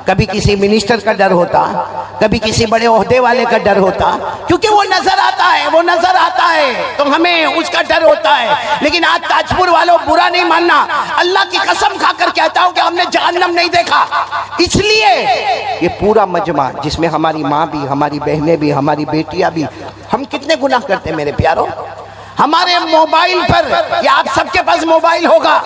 کبھی کسی منسٹر کا ڈر ہوتا، کبھی کسی بڑے عہدے والے کا ڈر ہوتا، کیونکہ وہ نظر آتا ہے، وہ نظر آتا ہے تو ہمیں اس کا ڈر ہوتا ہے۔ لیکن آج تاج پور والوں برا نہیں ماننا، اللہ کی قسم کھا کر کہتا ہوں کہ ہم نے جہنم نہیں دیکھا، اس لیے یہ پورا مجمع جس میں ہماری ماں بھی، ہماری بہنیں بھی، ہماری بیٹیاں بھی، ہم کتنے گناہ کرتے ہیں میرے پیاروں؟ ہمارے موبائل پر، یا آپ سب کے پاس موبائل ہوگا،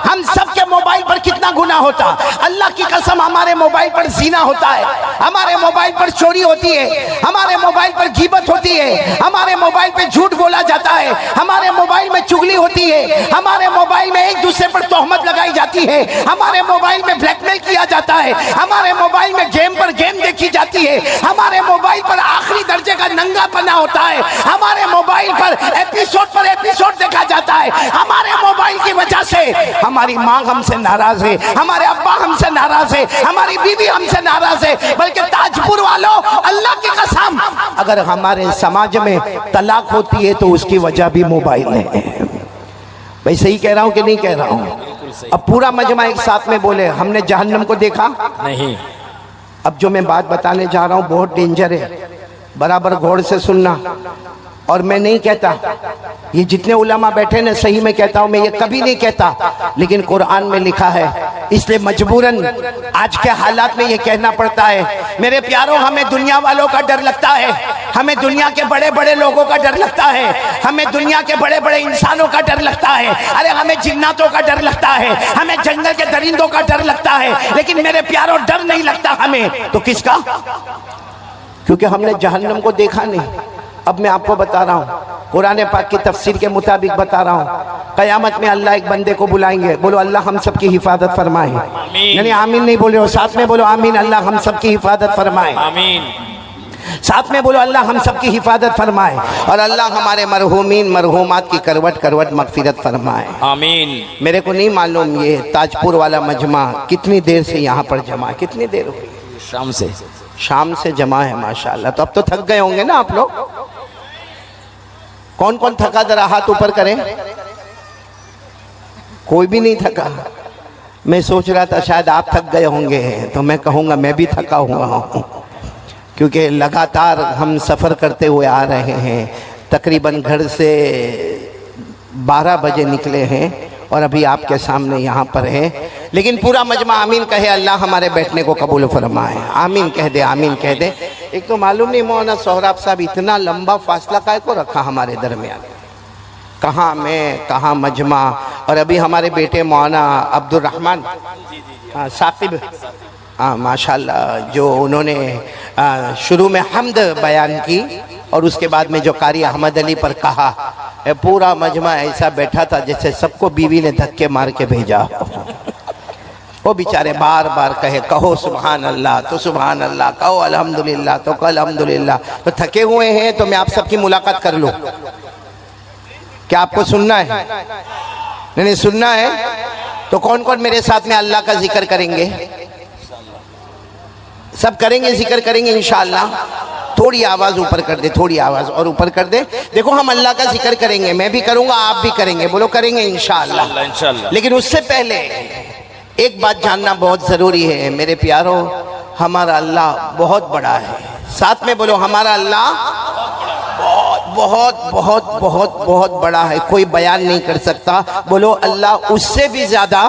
ہم سب کے موبائل پر کتنا گناہ ہوتا۔ اللہ کی قسم ہمارے موبائل پر زنا ہوتا ہے، ہمارے موبائل پر چوری ہوتی ہے، ہمارے موبائل پر غیبت ہوتی ہے، ہمارے موبائل پہ جھوٹ بولا جاتا ہے، ہمارے موبائل میں چغلی ہوتی ہے، ہمارے موبائل میں ایک دوسرے پر تہمت لگائی جاتی ہے، ہمارے موبائل میں بلیک میل کیا جاتا ہے، ہمارے موبائل میں گیم پر گیم دیکھی جاتی ہے، ہمارے موبائل پر آخری درجے کا ننگا پنا ہوتا ہے، ہمارے موبائل پر ایپیسوڈ دیکھا جاتا ہے۔ ہمارے موبائل کی وجہ سے ہماری ماں ہم سے ناراض ہے، ہمارے ابا ہم سے ناراض ہے، ہماری بیوی ہم سے ناراض ہے، بلکہ تاج پور والوں، اللہ کی قسم اگر ہمارے سماج میں طلاق ہوتی ہے تو اس کی وجہ بھی موبائل ہے۔ بھائی صحیح کہہ رہا ہوں کہ نہیں کہہ رہا ہوں؟ اب پورا مجمع ایک ساتھ میں بولے، ہم نے جہنم کو دیکھا نہیں۔ اب جو میں بات بتانے جا رہا ہوں بہت ڈینجر ہے، برابر غور سے سننا۔ اور میں نہیں کہتا، یہ جتنے علماء بیٹھے نا، صحیح میں کہتا ہوں، میں یہ کبھی نہیں کہتا، لیکن قرآن میں لکھا ہے، اس لیے مجبوراً آج کے حالات میں یہ کہنا پڑتا ہے۔ میرے پیاروں، ہمیں دنیا والوں کا ڈر لگتا ہے، ہمیں دنیا کے بڑے بڑے لوگوں کا ڈر لگتا ہے، ہمیں دنیا کے بڑے بڑے انسانوں کا ڈر لگتا ہے، ارے ہمیں جناتوں کا ڈر لگتا ہے، ہمیں جنگل کے درندوں کا ڈر لگتا ہے، لیکن میرے پیاروں ڈر نہیں لگتا ہمیں تو کس کا؟ کیونکہ ہم نے جہنم کو دیکھا نہیں۔ اب میں آپ کو بتا رہا ہوں، قرآن پاک کی تفسیر کے مطابق بتا رہا ہوں، قیامت میں اللہ ایک بندے کو بلائیں گے، بولو اللہ ہم سب کی حفاظت فرمائے، یعنی آمین نہیں بولے ہو، ساتھ میں بولو آمین، اللہ ہم سب کی حفاظت فرمائے، آمین۔ ساتھ میں بولو اللہ ہم سب کی حفاظت فرمائے، اور اللہ ہمارے مرحومین مرحومات کی کروٹ کروٹ مغفرت فرمائے، آمین۔ میرے کو نہیں معلوم یہ تاج پور والا مجمع کتنی دیر سے یہاں پر جمع ہے، کتنی دیر ہوئی؟ شام سے جمع ہے ماشاءاللہ۔ تو اب تو تھک گئے ہوں گے نا آپ لوگ؟ کون کون تھکا ذرا ہاتھ اوپر کریں؟ کوئی بھی نہیں تھکا؟ میں سوچ رہا تھا شاید آپ تھک گئے ہوں گے تو میں کہوں گا میں بھی تھکا ہوا ہوں، کیونکہ لگاتار ہم سفر کرتے ہوئے آ رہے ہیں، تقریباً گھر سے 12 بجے نکلے ہیں اور ابھی آپ کے سامنے یہاں پر ہیں، لیکن پورا مجمع آمین کہے، اللہ ہمارے بیٹھنے کو قبول فرمائے، آمین کہہ دے، آمین کہہ دے۔ ایک تو معلوم نہیں مولانا سہراب صاحب اتنا لمبا فاصلہ کائے کو رکھا ہمارے درمیان، کہاں میں کہاں مجمع، اور ابھی ہمارے بیٹے مولانا عبد الرحمن ثاقب، ماشاءاللہ جو انہوں نے شروع میں حمد بیان کی، اور اس کے بعد میں جو قاری احمد علی پر کہا، پورا مجمع ایسا بیٹھا تھا جیسے سب کو بیوی نے دھکے مار کے بھیجا۔ وہ بیچارے بار بار کہو سبحان اللہ تو سبحان اللہ، کہو الحمدللہ تو کہو الحمدللہ۔ تو تھکے ہوئے ہیں تو میں آپ سب کی ملاقات کر لوں، کیا آپ کو سننا ہے؟ نہیں سننا ہے تو کون کون میرے ساتھ میں اللہ کا ذکر کریں گے؟ سب کریں گے، ذکر کریں گے انشاءاللہ۔ تھوڑی آواز اوپر کر دے، تھوڑی آواز اور اوپر کر دے۔ دیکھو ہم اللہ کا ذکر کریں گے، میں بھی کروں گا، آپ بھی کریں گے، بولو کریں گے انشاءاللہ۔ انشاءاللہ۔ لیکن اس سے پہلے ایک بات جاننا بہت ضروری ہے میرے پیارو، ہمارا اللہ بہت بڑا ہے۔ ساتھ میں بولو ہمارا اللہ بہت بہت بہت بہت بڑا ہے، کوئی بیان نہیں کر سکتا۔ بولو اللہ اس سے بھی زیادہ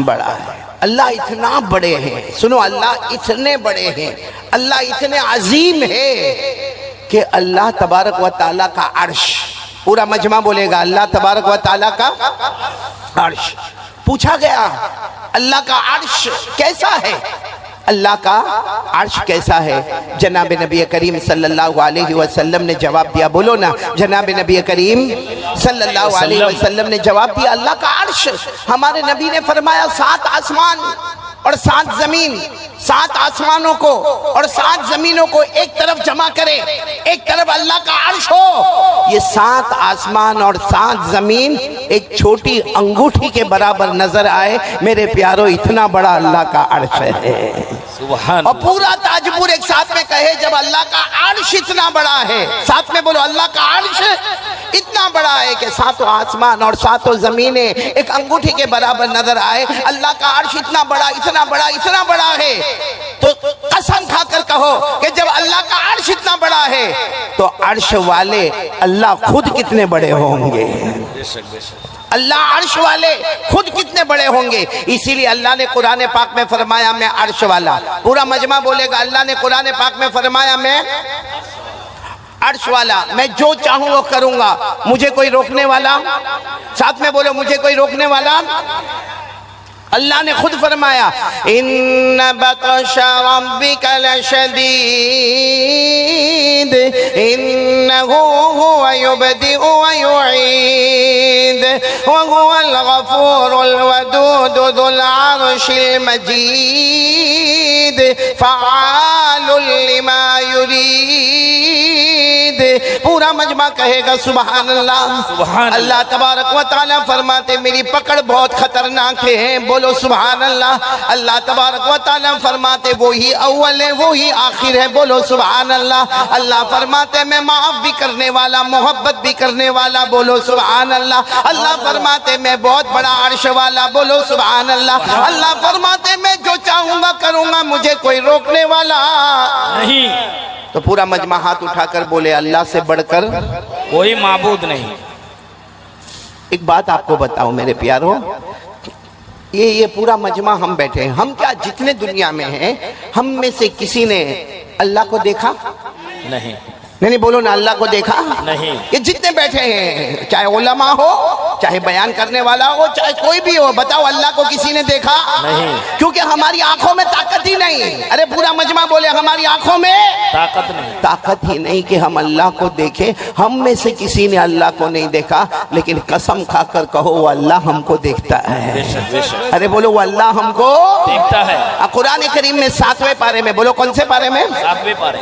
بڑا ہے۔ اللہ اتنا بڑے ہیں، سنو اللہ اتنے بڑے ہیں، اللہ اتنے عظیم ہے کہ اللہ تبارک و تعالیٰ کا عرش، پورا مجمع بولے گا اللہ تبارک و تعالیٰ کا عرش۔ پوچھا گیا اللہ کا عرش کیسا ہے؟ اللہ کا عرش کیسا ہے؟ جناب نبی کریم صلی اللہ علیہ وسلم نے جواب دیا، بولو نا، جناب نبی کریم صلی اللہ علیہ وسلم نے جواب دیا اللہ کا عرش، ہمارے نبی نے فرمایا 7 آسمان اور 7 زمین، 7 آسمانوں کو اور 7 زمینوں کو ایک طرف جمع کرے، ایک طرف اللہ کا عرش ہو، یہ 7 آسمان اور 7 زمین ایک چھوٹی انگوٹھی کے برابر نظر آئے۔ میرے پیارو اتنا بڑا اللہ کا عرش ہے، سبحان اور پورا تاجپور ایک ساتھ میں کہے جب اللہ کا عرش اتنا بڑا ہے، ساتھ میں بولو اللہ کا عرش اتنا بڑا ہے کہ 7 آسمان اور 7 زمینیں ایک انگوٹھی کے برابر نظر آئے۔ اللہ کا عرش اتنا بڑا اتنا بڑا اتنا بڑا ہے، تو قسم کھا کر کہو کہ جب اللہ کا عرش اتنا بڑا ہے تو عرش والے اللہ خود کتنے بڑے ہوں گے؟ اللہ عرش والے خود کتنے بڑے ہوں گے؟ اسی لیے اللہ نے قرآن پاک میں فرمایا میں عرش والا، پورا مجمع بولے گا اللہ نے قرآن پاک میں فرمایا میں عرش والا، میں جو چاہوں وہ کروں گا، مجھے کوئی روکنے والا، ساتھ میں بولو مجھے کوئی روکنے والا۔ اللہ نے خود فرمایا ان بطش ربک لشدید انہ هو یبدئ ویعید وهو الغفور الودود ذو العرش المجید فعال لما یرید۔ پورا مجمع کہے گا سبحان اللہ۔ اللہ تبارک و تعالیٰ فرماتے میری پکڑ بہت خطرناک ہے، بولو سبحان اللہ۔ اللہ تبارک و تعالیٰ فرماتے وہی اول ہے وہی آخر ہے، بولو سبحان اللہ۔ اللہ فرماتے میں معاف بھی کرنے والا محبت بھی کرنے والا، بولو سبحان اللہ۔ اللہ فرماتے میں بہت بڑا عرش والا، بولو سبحان اللہ۔ اللہ فرماتے میں جو چاہوں گا کروں گا، مجھے کوئی روکنے والا نہیں، تو پورا مجمع ہاتھ اٹھا کر بولے اللہ سے بڑھ کر کوئی معبود نہیں۔ ایک بات آپ کو بتاؤں میرے پیارو، یہ پورا مجمع ہم بیٹھے ہیں، ہم کیا جتنے دنیا میں ہیں ہم میں سے کسی نے اللہ کو دیکھا؟ نہیں نہیں بولو نا، اللہ کو دیکھا نہیں۔ یہ جتنے بیٹھے ہیں چاہے علماء ہو چاہے بیان کرنے والا ہو چاہے کوئی بھی ہو، بتاؤ اللہ کو کسی نے دیکھا؟ نہیں، کیونکہ ہماری آنکھوں میں طاقت ہی نہیں۔ ارے پورا مجمع بولے ہماری آنکھوں میں طاقت ہی نہیں کہ ہم اللہ کو دیکھیں۔ ہم میں سے کسی نے اللہ کو نہیں دیکھا، لیکن قسم کھا کر کہو وہ اللہ ہم کو دیکھتا ہے۔ ارے بولو وہ اللہ ہم کو دیکھتا ہے۔ قرآن کریم میں 7ویں پارے میں، بولو کون سے پارے میں؟ 7ویں پارے۔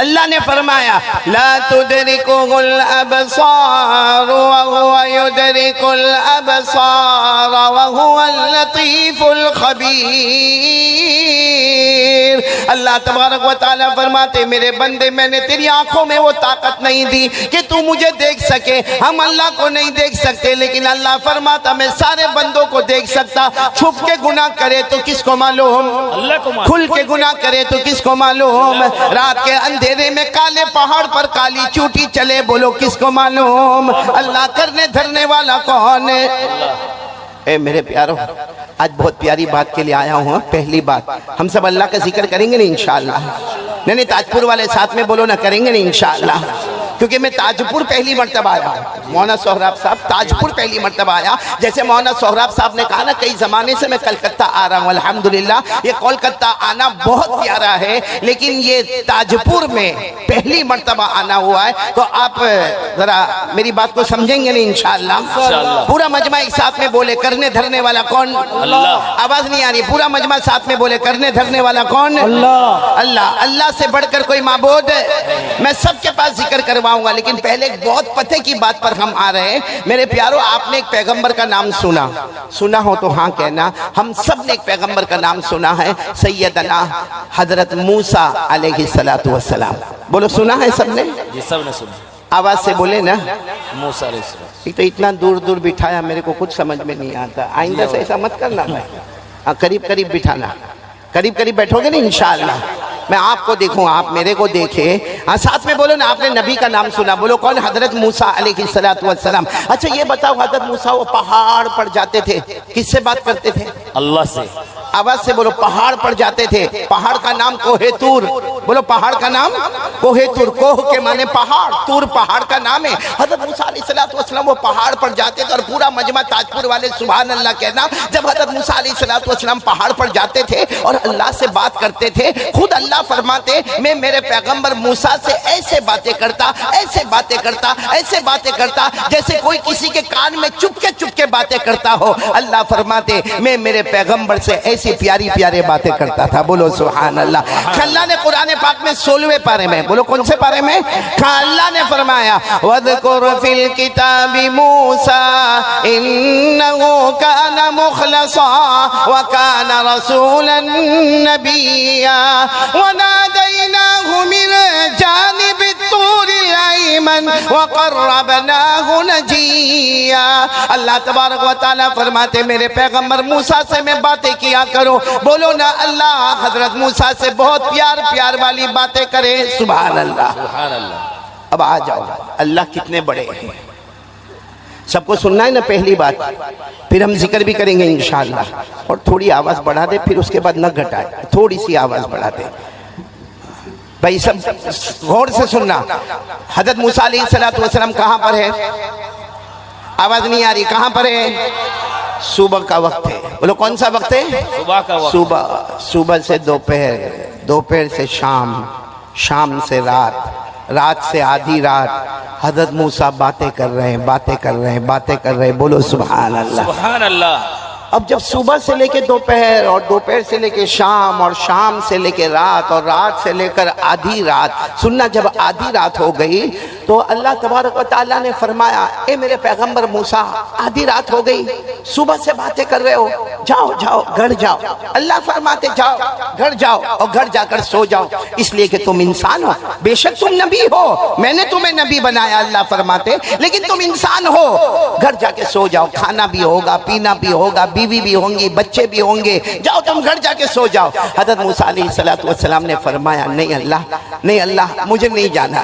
اللہ نے فرمایا لا تدركه الابصار وهو يدرك الابصار وهو اللطيف الخبير۔ اللہ تبارک و تعالیٰ فرماتے میرے بندے میں نے تیری آنکھوں میں وہ طاقت نہیں دی کہ تو مجھے دیکھ سکے۔ ہم اللہ کو نہیں دیکھ سکتے، لیکن اللہ فرماتا میں سارے بندوں کو دیکھ سکتا۔ چھپ کے گناہ کرے تو کس کو معلوم، اللہ کو معلوم، کھل کے گناہ کرے تو کس کو معلوم، رات کے اندھیرے میں کالے پہاڑ پر کالی چوٹی چلے، بولو کس کو معلوم، اللہ کرنے دھرنے والا کون ہے؟ اے میرے پیارو، آج بہت پیاری بات کے لیے آیا ہوں۔ پہلی بات ہم سب اللہ کا ذکر کریں گے نا انشاءاللہ؟ نہیں تاجپور والے ساتھ میں بولو نا، کریں گے نا انشاءاللہ؟ کیونکہ میں تاجپور پہلی مرتبہ آیا ہوں. مولانا سہراب صاحب تاجپور پہلی مرتبہ آیا. جیسے مولانا سہراب صاحب نے کہا نا کئی زمانے سے میں کلکتہ آ رہا ہوں, الحمدللہ یہ کولکتہ آنا بہت پیارا ہے, لیکن یہ تاجپور میں پہلی مرتبہ آنا ہوا ہے. تو آپ ذرا میری بات کو سمجھیں گے نہیں انشاءاللہ. پورا مجمع ایک ساتھ میں بولے کرنے دھرنے والا کون؟ اللہ. آواز نہیں آ رہی. پورا مجمع ساتھ میں بولے کرنے دھرنے والا کون؟ اللہ. اللہ. اللہ سے بڑھ کر کوئی معبود. میں سب کے پاس ذکر کرواؤں گا, لیکن پہلے ایک بہت پتے کی بات پر ہم آ رہے ہیں. میرے پیارو, آپ نے ایک پیغمبر کا نام سنا ہو تو ہاں کہنا. ہم سب نے ایک پیغمبر کا نام سنا ہے, سیدنا حضرت موسیٰ علیہ السلام. بولو سنا ہے سب نے؟ جی سب نے سنا. آواز سے بولے نا. موسیٰ علیہ السلام. ایک تو اتنا دور دور بٹھایا, میرے کو کچھ سمجھ میں نہیں آتا. آئندہ سے ایسا مت کرنا بھائی, قریب قریب بٹھانا. قریب قریب بیٹھو گے نا انشاءاللہ. میں آپ کو دیکھوں, آپ میرے کو دیکھیں. ساتھ میں بولو نا, آپ نے نبی کا نام سنا. بولو کون؟ حضرت موسیٰ علیہ السلام. اچھا یہ بتاؤ, حضرت موسیٰ وہ پہاڑ پر جاتے تھے, کس سے بات کرتے تھے؟ اللہ سے. آواز سے بولو. پہاڑ پر جاتے تھے. پہاڑ کا نام کوہ طور. بولو پہاڑ کا نام کوہ طور. کوہ کے معنی پہاڑ, طور پہاڑ کا نام ہے. حضرت موسیٰ علیہ السلام وہ پہاڑ پر جاتے تھے, اور پورا مجمع تاجپور والے سبحان اللہ کہنا. جب حضرت موسیٰ علیہ السلام پہاڑ پر جاتے تھے اور اللہ سے بات کرتے تھے, خود اللہ فرماتے میں میرے پیغمبر موسیٰ سے ایسے باتیں کرتا, ایسے باتیں کرتا, ایسے باتیں کرتا جیسے کوئی کسی کے کان میں چپ کے باتیں کرتا ہو. اللہ فرماتے میں میرے پیغمبر سے ایسی پیاری پیارے باتیں کرتا تھا. بولو سبحان اللہ. اللہ نے قرآن پاک میں 16ویں پارے میں, بولو کون سے پارے میں, اللہ نے فرمایا وَاذْكُرْ فِي الْكِتَابِ مُوسَىٰ إِنَّهُ كَانَ مُخْلَصًا وَكَانَ رَسُولًا نَبِيًّا وَنَادَيْنَاهُ مِنْ جَانِبِ الطُّورِ الْأَيْمَنِ وَقَرَّبْنَاهُ نَجِيًّا. اللہ تبارک و تعالیٰ فرماتے میرے پیغمبر موسیٰ سے میں باتیں کیا کرو. بولو نا اللہ حضرت موسیٰ سے بہت پیار والی باتیں کرے. سبحان اللہ. سبحان اللہ. اب آ جاؤ, اللہ کتنے بڑے ہیں. سب کو سننا ہے نا پہلی بات, پھر ہم ذکر بھی کریں گے انشاءاللہ. اور تھوڑی آواز بڑھا دے, پھر اس کے بعد نہ گھٹائے, تھوڑی سی آواز بڑھا دے بھائی. سب غور سے سننا. حضرت موسیٰ علیہ السلام کہاں پر ہے؟ آواز نہیں آ رہی. کہاں پر ہے؟ صبح کا وقت ہے. بولو کون سا وقت ہے؟ صبح کا وقت. صبح سے دوپہر, دوپہر سے شام, شام سے رات, رات سے آدھی رات. حضرت موسیٰ باتیں کر رہے ہیں. بولو سبحان اللہ. سبحان اللہ. اب جب صبح سے لے کے دوپہر, اور دوپہر سے لے کے شام, اور شام سے لے کے رات, اور رات سے لے کر آدھی رات. سننا, جب آدھی رات ہو گئی تو اللہ تبارک و تعالیٰ نے فرمایا اے میرے پیغمبر موسیٰ, آدھی رات ہو گئی, صبح سے باتیں کر رہے ہو, جاؤ گھر جاؤ. اللہ فرماتے جاؤ گھر جاؤ, اور گھر جا کر سو جاؤ, اس لیے کہ تم انسان ہو. بے شک تم نبی ہو, میں نے تمہیں نبی بنایا اللہ فرماتے, لیکن تم انسان ہو. گھر جا کے سو جاؤ, کھانا بھی ہوگا, پینا بھی ہوگا, بیوی بھی ہوں گی, بچے بھی ہوں گے, جاؤ تم گھر جا کے سو جاؤ. حضرت موسیٰ علیہ السلام نے فرمایا نہیں اللہ مجھے نہیں جانا.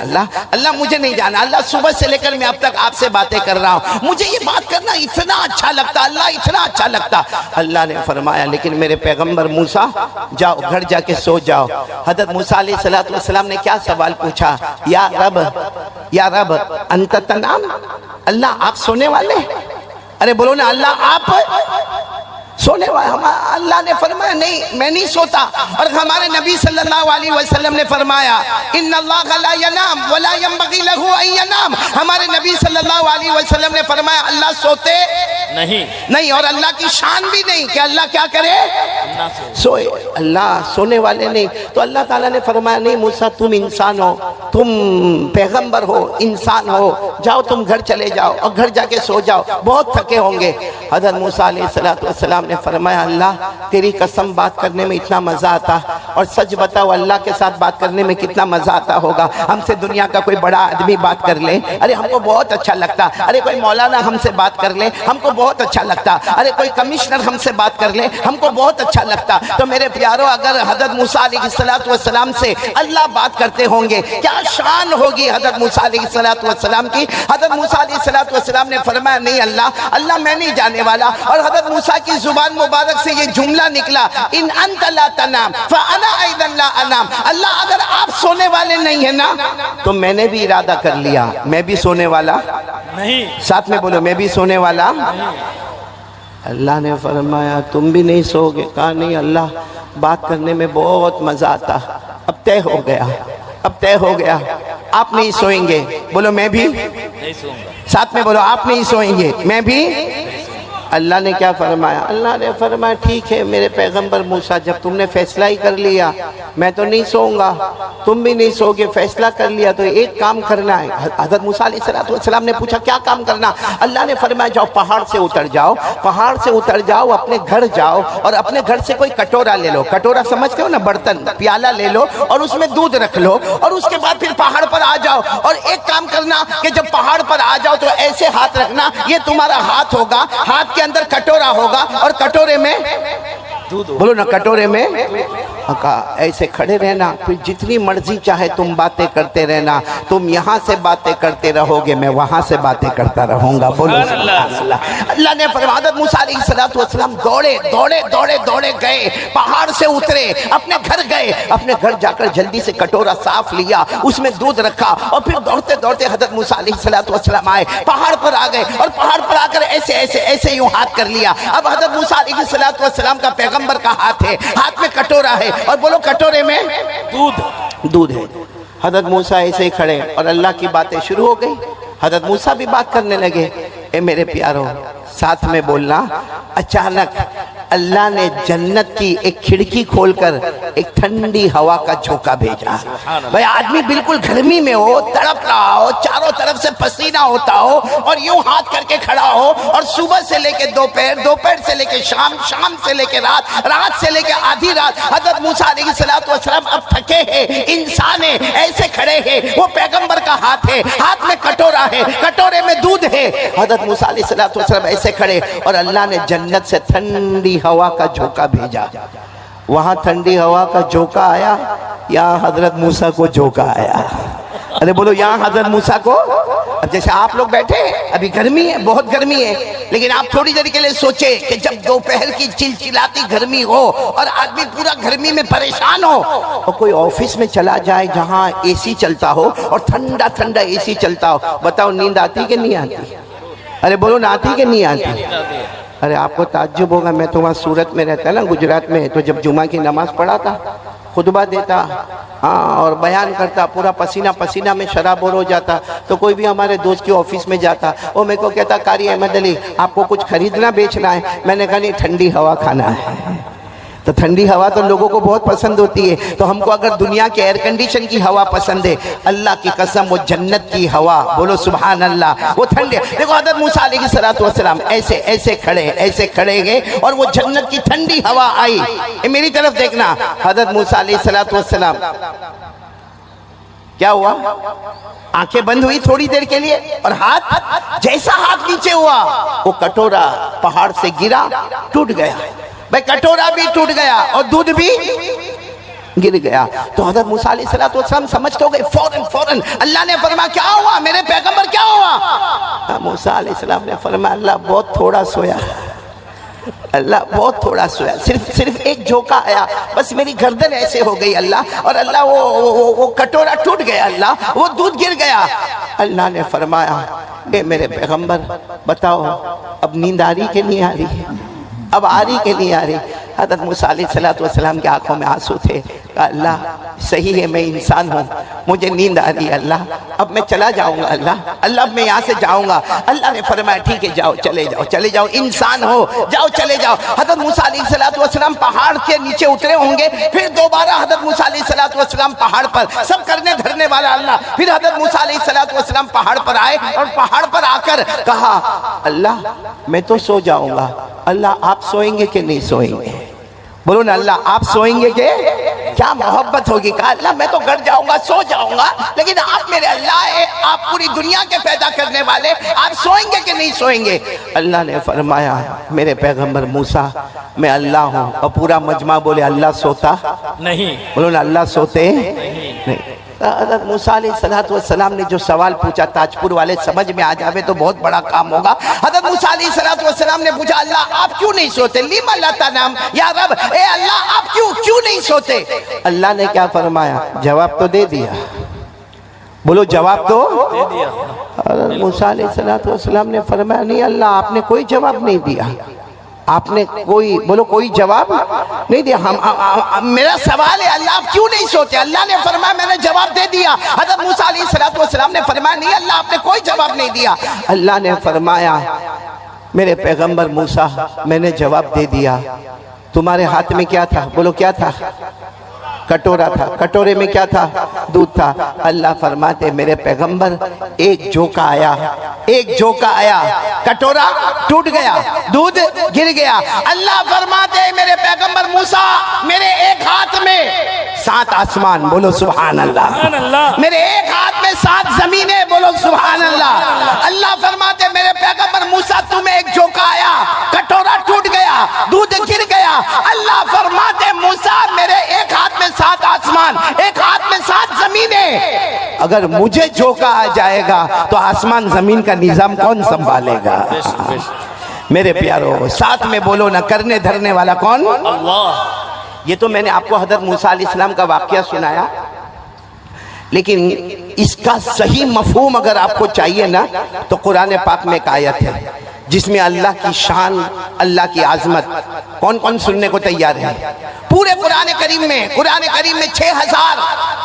اللہ مجھے نہیں جانا. اللہ صبح سے لے کر میں اب تک آپ سے باتیں کر رہا ہوں, مجھے یہ بات کرنا اتنا اچھا لگتا, اللہ اتنا اچھا لگتا. اللہ نے فرمایا لیکن میرے پیغمبر موسیٰ جاؤ گھر جا کے سو جاؤ. حضرت موسیٰ علیہ السلام نے کیا سوال پوچھا؟ یا رب انت تنام, اللہ آپ سونے والے؟ ارے بولو نا, اللہ آپ سونے والے؟ اللہ نے فرمایا نہیں, میں نہیں سوتا. اور ہمارے نبی صلی اللہ علیہ وسلم نے فرمایا ان اللہ لا ینام ولا ينبغي له ان ينام. ہمارے نبی صلی اللہ علیہ وسلم نے فرمایا اللہ سوتے نہیں, اور اللہ کی شان بھی نہیں کہ اللہ کیا کرے, سوئے. اللہ سونے والے نہیں. تو اللہ تعالیٰ نے فرمایا نہیں موسیٰ, تم انسان ہو, تم پیغمبر ہو, انسان ہو, جاؤ تم گھر چلے جاؤ, اور گھر جا کے سو جاؤ, بہت تھکے ہوں گے. حضرت موسیٰ علیہ السلام نے فرمایا اللہ تیری قسم بات کرنے میں اتنا مزہ آتا, اور سچ بتاؤ اللہ کے ساتھ بات کرنے میں کتنا مزہ آتا ہوگا. ہم سے دنیا کا کوئی بڑا آدمی بات کر لے, ارے ہم کو بہت اچھا لگتا. ارے کوئی مولانا ہم سے بات کر لے, ہم کو بہت اچھا لگتا. ارے کوئی کمشنر ہم سے بات کر لے, ہم کو بہت اچھا لگتا. تو میرے پیارو, اگر حضرت موسیٰ علیہ السلام سے اللہ بات کرتے ہوں گے, کیا شان ہوگی حضرت موسیٰ علیہ السلام کی. حضرت موسیٰ علیہ السلام نے فرمایا نہیں اللہ میں نہیں جانے والا. اور حضرت موسیٰ کی زبان زبان مبارک سے یہ جملہ نکلا ان انت لا تنام فانا ایضا لا انام. اللہ اگر آپ سونے والے نہیں ہیں نا تو میں نے بھی ارادہ کر لیا میں بھی سونے والا نہیں. ساتھ میں بولو میں بھی سونے والا. اللہ نے فرمایا تم بھی نہیں سو گے؟ کہا نہیں اللہ بات کرنے میں بہت مزہ آتا. اب طے ہو گیا اب طے ہو گیا آپ نہیں سوئیں گے. بولو میں بھی. نہیں سوں گا. ساتھ میں بولو آپ نہیں سوئیں گے میں بھی. اللہ نے کیا فرمایا؟ اللہ نے فرمایا ٹھیک ہے میرے پیغمبر موسیٰ جب تم نے فیصلہ ہی کر لیا میں تو نہیں سوؤں گا تم بھی نہیں سو گے. فیصلہ کر لیا تو ایک کام کرنا ہے. حضرت موسیٰ علیہ السلام نے پوچھا کیا کام کرنا؟ اللہ نے فرمایا جاؤ پہاڑ سے اتر جاؤ پہاڑ سے اتر جاؤ اپنے گھر جاؤ اور اپنے گھر سے کوئی کٹورا لے لو. کٹورا سمجھتے ہو نا برتن پیالہ لے لو اور اس میں دودھ رکھ لو اور اس کے بعد پھر پہاڑ پر آ جاؤ اور ایک کام کرنا کہ جب پہاڑ پر آ جاؤ تو ایسے ہاتھ رکھنا یہ تمہارا ہاتھ ہوگا ہاتھ کے اندر کٹورا ہوگا اور کٹورے میں بولو نا کٹورے میں ایسے کھڑے رہنا. پھر جتنی مرضی چاہے تم باتیں کرتے رہنا. تم یہاں سے باتیں کرتے رہو گے میں وہاں سے باتیں کرتا رہوں گا. بولو سبحان اللہ. اللہ نے فرمایا حضرت موسیٰ علیہ السلام دوڑے دوڑے دوڑے دوڑے گئے پہاڑ سے اترے اپنے گھر گئے. اپنے گھر جا کر جلدی سے کٹورا صاف لیا اس میں دودھ رکھا اور پھر دوڑتے دوڑتے حضرت موسیٰ علیہ السلام آئے پہاڑ پر آ گئے اور پہاڑ پر آ کر ایسے ایسے ایسے یوں ہاتھ کر لیا. اب حضرت موسیٰ علیہ السلام کا پیغمبر کا ہاتھ ہے ہاتھ میں کٹورا ہے اور بولو کٹورے میں دودھ ہے. حضرت موسیٰ ایسے ہی کھڑے اور اللہ کی باتیں شروع ہو گئی. حضرت موسیٰ بھی بات کرنے لگے. اے میرے پیارو ساتھ میں بولنا. اچانک اللہ نے جنت کی ایک کھڑکی کھول کر ایک ٹھنڈی ہوا کا جھونکا بھیجا. بھائی آدمی بالکل گرمی میں ہو تڑپ رہا ہو چاروں طرف سے پسینہ ہوتا ہو اور یوں ہاتھ کر کے کھڑا ہو اور صبح سے لے کے دوپہر دوپہر سے لے کے شام شام سے لے کے رات رات سے لے کے آدھی رات. حضرت موسیٰ علیہ السلام اب تھکے ہیں انسان ہیں ایسے کھڑے ہیں وہ پیغمبر کا ہاتھ ہے ہاتھ میں کٹورا ہے کٹورے میں دودھ ہے. حضرت موسیٰ علیہ السلام ایسے کھڑے اور اللہ نے جنت سے ٹھنڈی ہوا کا جھونکا بھیجا. وہاں ٹھنڈی ہوا کا جھونکا آیا یا حضرت موسیٰ کو جھونکا آیا؟ ارے بولو یہاں حضرت موسیٰ کو. اب جیسے آپ لوگ بیٹھے ابھی گرمی ہے بہت گرمی ہے لیکن آپ تھوڑی دیر کے لیے سوچے کہ جب دوپہر کی چلچلاتی گرمی ہو اور آدمی پورا گرمی میں پریشان ہو اور کوئی آفس میں چلا جائے جہاں اے سی چلتا ہو اور ٹھنڈا ٹھنڈا اے سی چلتا ہو بتاؤ نیند آتی کہ نہیں آتی؟ ارے بولو نہ آتی کہ نہیں آتی؟ ارے آپ کو تعجب ہوگا میں تو وہاں سورت میں رہتا نا گجرات میں تو جب جمعہ کی نماز پڑھاتا خطبہ دیتا اور بیان کرتا پورا پسینہ پسینہ میں شرابور ہو جاتا تو کوئی بھی ہمارے دوست کی آفس میں جاتا وہ میرے کو کہتا قاری احمد علی آپ کو کچھ خریدنا بیچنا ہے؟ میں نے کہا نہیں ٹھنڈی ہوا کھانا ہے. تو ٹھنڈی ہوا تو لوگوں کو بہت پسند ہوتی ہے تو ہم کو اگر دنیا کے ایئر کنڈیشن کی ہوا پسند ہے اللہ کی قسم وہ جنت کی ہوا بولو سبحان اللہ وہ ٹھنڈے. دیکھو حضرت موسیٰ علیہ السلام ایسے ایسے کھڑے گئے اور وہ جنت کی ٹھنڈی ہوا آئی. میری طرف دیکھنا. حضرت موسیٰ علیہ السلام کیا ہوا؟ آنکھیں بند ہوئی تھوڑی دیر کے لیے اور ہاتھ جیسا ہاتھ نیچے ہوا وہ کٹورا پہاڑ سے گرا ٹوٹ گیا. بھئی کٹورا بھی ٹوٹ گیا اور دودھ بھی گر گیا. تو حضرت موسیٰ علیہ السلام سمجھتے ہو گئے فوراً اللہ نے فرمایا کیا ہوا میرے پیغمبر کیا ہوا؟ موسیٰ علیہ السلام نے فرمایا اللہ بہت تھوڑا سویا اللہ بہت تھوڑا سویا صرف ایک جھونکا آیا بس میری گردن ایسے ہو گئی اللہ اور اللہ وہ کٹورا ٹوٹ گیا اللہ وہ دودھ گر گیا. اللہ نے فرمایا اے میرے پیغمبر بتاؤ اب نیند آ رہی کہ نہیں آ رہی؟ اب آ رہی کہ نہیں آ رہی؟ حضرت موسیٰ علیہ السلام کی آنکھوں میں آنسو تھے. کہا اللہ صحیح ہے میں انسان ہوں مجھے نیند آ رہی ہے اللہ اب میں چلا جاؤں گا اللہ اب میں یہاں سے جاؤں گا. اللہ نے فرمایا ٹھیک ہے جاؤ چلے جاؤ انسان ہو جاؤ چلے جاؤ. حضرت موسیٰ علیہ السلام پہاڑ کے نیچے اترے ہوں گے پھر دوبارہ حضرت موسیٰ علیہ السلام پہاڑ پر سب کرنے دھرنے والا اللہ. پھر حضرت موسیٰ علیہ السلام پہاڑ پر آئے اور پہاڑ پر آ کر کہا اللہ میں تو سو جاؤں گا اللہ آپ سوئیں گے کہ نہیں سوئیں گے؟ بولو نا اللہ آپ سوئیں گے کہ کیا محبت ہوگی. کہا اللہ میں تو گھر جاؤں گا سو جاؤں گا لیکن آپ میرے اللہ ہیں آپ پوری دنیا کے پیدا کرنے والے آپ سوئیں گے کہ نہیں سوئیں گے؟ اللہ نے فرمایا میرے پیغمبر موسیٰ میں اللہ ہوں اور پورا مجمع بولے اللہ سوتا نہیں. بولو نا اللہ سوتے نہیں. حضرت موسیٰ علیہ السلام نے جو سوال پوچھا تاجپور والے سمجھ میں آ جاوے تو بہت بڑا کام ہوگا. حضرت موسیٰ علیہ السلام نے پوچھا اللہ آپ کیوں نہیں سوتے؟ لیما لا تنام یا رب، اے اللہ آپ کیوں نہیں سوتے؟ اللہ نے کیا فرمایا؟ جواب تو دے دیا. بولو جواب تو دے دیا. حضرت موسیٰ علیہ السلام نے فرمایا نہیں اللہ آپ نے کوئی جواب نہیں دیا. آپ نے کوئی جواب نہیں دیا. میرا سوال ہے اللہ آپ کیوں نہیں سوتے؟ اللہ نے فرمایا میں نے جواب دے دیا. حضرت موسیٰ علیہ السلام نے فرمایا نہیں اللہ آپ نے کوئی جواب نہیں دیا. اللہ نے فرمایا میرے پیغمبر موسیٰ میں نے جواب دے دیا. تمہارے ہاتھ میں کیا تھا؟ بولو کیا تھا؟ کٹورا تھا. کٹورے میں کیا تھا؟ دودھ تھا. اللہ فرماتے میرے پیغمبر ایک جھونکا آیا کٹورا ٹوٹ گیا، دودھ گر گیا. اللہ فرماتے میرے پیغمبر موسیٰ میرے ایک ہاتھ میں 7 آسمان، بولو سبحان اللہ. میرے ایک ہاتھ میں 7 زمینیں، بولو سبحان اللہ. اللہ فرماتے میرے پیغمبر موسیٰ تمہیں ایک جھونکا آیا، کٹورا ٹوٹ گیا، دودھ گر گیا. اللہ فرماتے موسیٰ میرے ایک ہاتھ میں 7 آسمان، ایک ہاتھ میں 7 زمینیں. اگر مجھے جھونکا آ جائے گا تو آسمان زمین کا نظام کون سنبھالے گا؟ میرے پیارو ساتھ میں بولو نہ کرنے دھرنے والا کون؟ اللہ. یہ تو میں نے آپ کو حضرت موسیٰ علیہ السلام کا واقعہ سنایا، لیکن اس کا صحیح مفہوم اگر آپ کو چاہیے نا تو قرآن پاک میں ایک آیت ہے جس میں اللہ کی شان، اللہ کی عظمت کون سننے کو تیار ہے؟ پورے قرآن کریم میں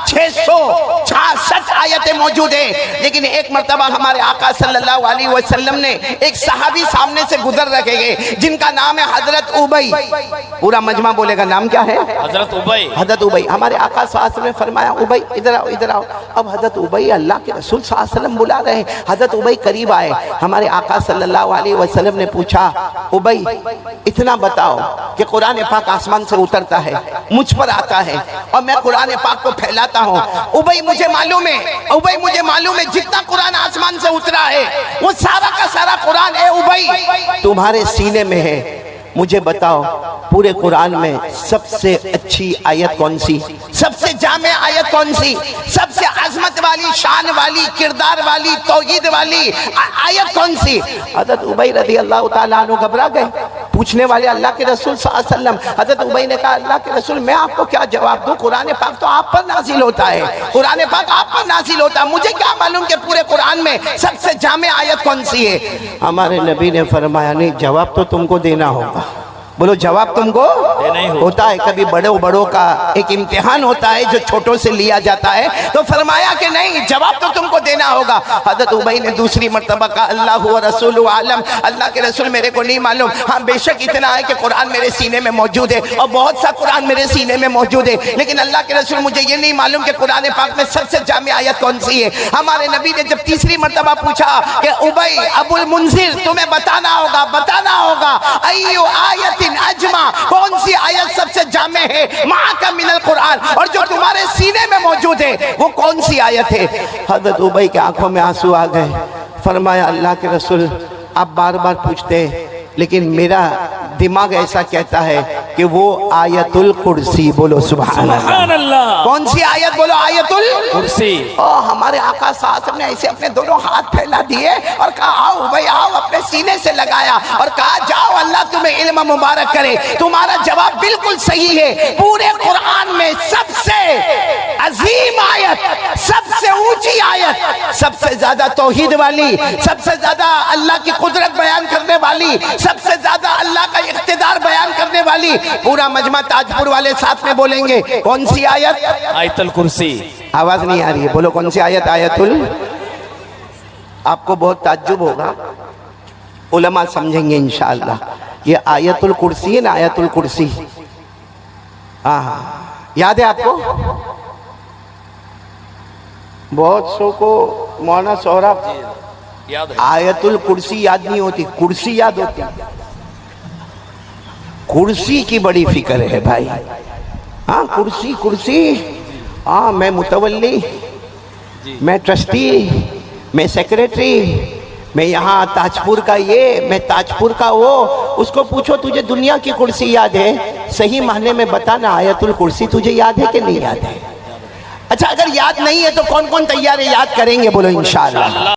6666 آیتیں موجود ہیں. لیکن ایک مرتبہ ہمارے آقا صلی اللہ علیہ وسلم نے ایک صحابی سامنے سے گزر رکھے گئے جن کا نام ہے حضرت ابی. پورا مجمع بولے گا نام کیا ہے؟ حضرت ابی. ہمارے آقا صلی اللہ علیہ وسلم نے فرمایا ابی ادھر آؤ. اب حضرت ابی اللہ کے رسول صلی اللہ علیہ وسلم بلا رہے ہیں. حضرت ابی قریب آئے. ہمارے آقا صلی اللہ علیہ وسلم نے پوچھا ابی اتنا بتاؤ کہ قرآن پاک آسمان سے اترتا ہے، مجھ پر آتا ہے اور میں قرآن پاک کو پھیلاتا ہوں. ابی مجھے معلوم ہے جتنا قرآن آسمان سے اترا ہے وہ سارا کا سارا قرآن اے ابی تمہارے سینے میں ہے. مجھے بتاؤ پورے قرآن میں سب سے اچھی آیت کون سی؟ سب سے جامع آیت کون سی؟ سب سے عظمت والی، شان والی، کردار والی، توحید والی آیت کون سی؟ حضرت ابی رضی اللہ تعالیٰ عنہ گھبرا گئے. پوچھنے والے اللہ کے رسول صلی اللہ علیہ وسلم. حضرت ابی نے کہا اللہ کے رسول میں آپ کو کیا جواب دوں؟ قرآن پاک تو آپ پر نازل ہوتا ہے، قرآن پاک آپ پر نازل ہوتا ہے، مجھے کیا معلوم کہ پورے قرآن میں سب سے جامع آیت کون سی ہے؟ ہمارے نبی نے فرمایا نہیں جواب تو تم کو دینا ہوگا. بولو جواب تم کو ہوتا ہے. کبھی بڑوں کا ایک امتحان ہوتا ہے جو چھوٹوں سے لیا جاتا ہے، تو فرمایا کہ نہیں جواب تو تم کو دینا ہوگا. حضرت ابی نے دوسری مرتبہ کہا اللہ و رسول عالم، اللہ کے رسول میرے کو نہیں معلوم. ہاں بے شک اتنا ہے کہ قرآن میرے سینے میں موجود ہے اور بہت سا قرآن میرے سینے میں موجود ہے، لیکن اللہ کے رسول مجھے یہ نہیں معلوم کہ قرآن پاک میں سب سے جامع آیت کون سی ہے. ہمارے نبی نے جب تیسری مرتبہ پوچھا کہ ابی ابو المنذر تمہیں بتانا ہوگا ایو آیت اجمع، کون سی آیت سب سے جامع ہے معاک من القرآن، اور جو تمہارے سینے میں موجود ہے وہ کون سی آیت ہے؟ حضرت ابی کے آنکھوں میں آنسو آ گئے. فرمایا اللہ کے رسول آپ بار بار پوچھتے ہیں لیکن میرا دماغ ایسا کہتا ہے کہ وہ آیت الکرسی. بولو سبحان اللہ. کون سی آیت؟ بولو آیت الکرسی. ہمارے آقا صلی اللہ علیہ وسلم نے ایسے اپنے دونوں ہاتھ پھیلا دیے اور کہا آؤ ابی آؤ، اپنے سینے سے لگایا اور کہا جاؤ اللہ تمہیں علم مبارک کرے. تمہارا جواب بالکل صحیح ہے. پورے قرآن میں سب سے عظیم آیت، سب سے اونچی آیت، سب سے زیادہ توحید والی، سب سے زیادہ اللہ کی قدرت بیان کرنے والی، سب سے زیادہ اللہ کا اقتدار بیان کرنے والی، پورا مجمع تاجپور والے ساتھ میں بولیں گے کون سی آیت؟ آیت الکرسی. آواز نہیں آ رہی ہے، بولو کون سی آیت؟ آیت آپ کو بہت تعجب ہوگا، علماء سمجھیں گے انشاءاللہ. یہ آیت الکرسی ہے نا، آیت الکرسی یاد ہے آپ کو؟ بہت سو کو مولانا سہراب آیت الکرسی یاد نہیں ہوتی، کرسی یاد ہوتی. کرسی کی بڑی فکر ہے بھائی. ہاں کرسی. ہاں میں متولی، میں ٹرسٹی، میں سیکریٹری، میں یہاں تاجپور کا یہ، میں تاجپور کا وہ. اس کو پوچھو تجھے دنیا کی کرسی یاد ہے؟ صحیح معنی میں بتانا آیت الکرسی تجھے یاد ہے کہ نہیں یاد ہے؟ اچھا اگر یاد نہیں ہے تو کون کون تیار ہے یاد کریں گے؟ بولو انشاءاللہ.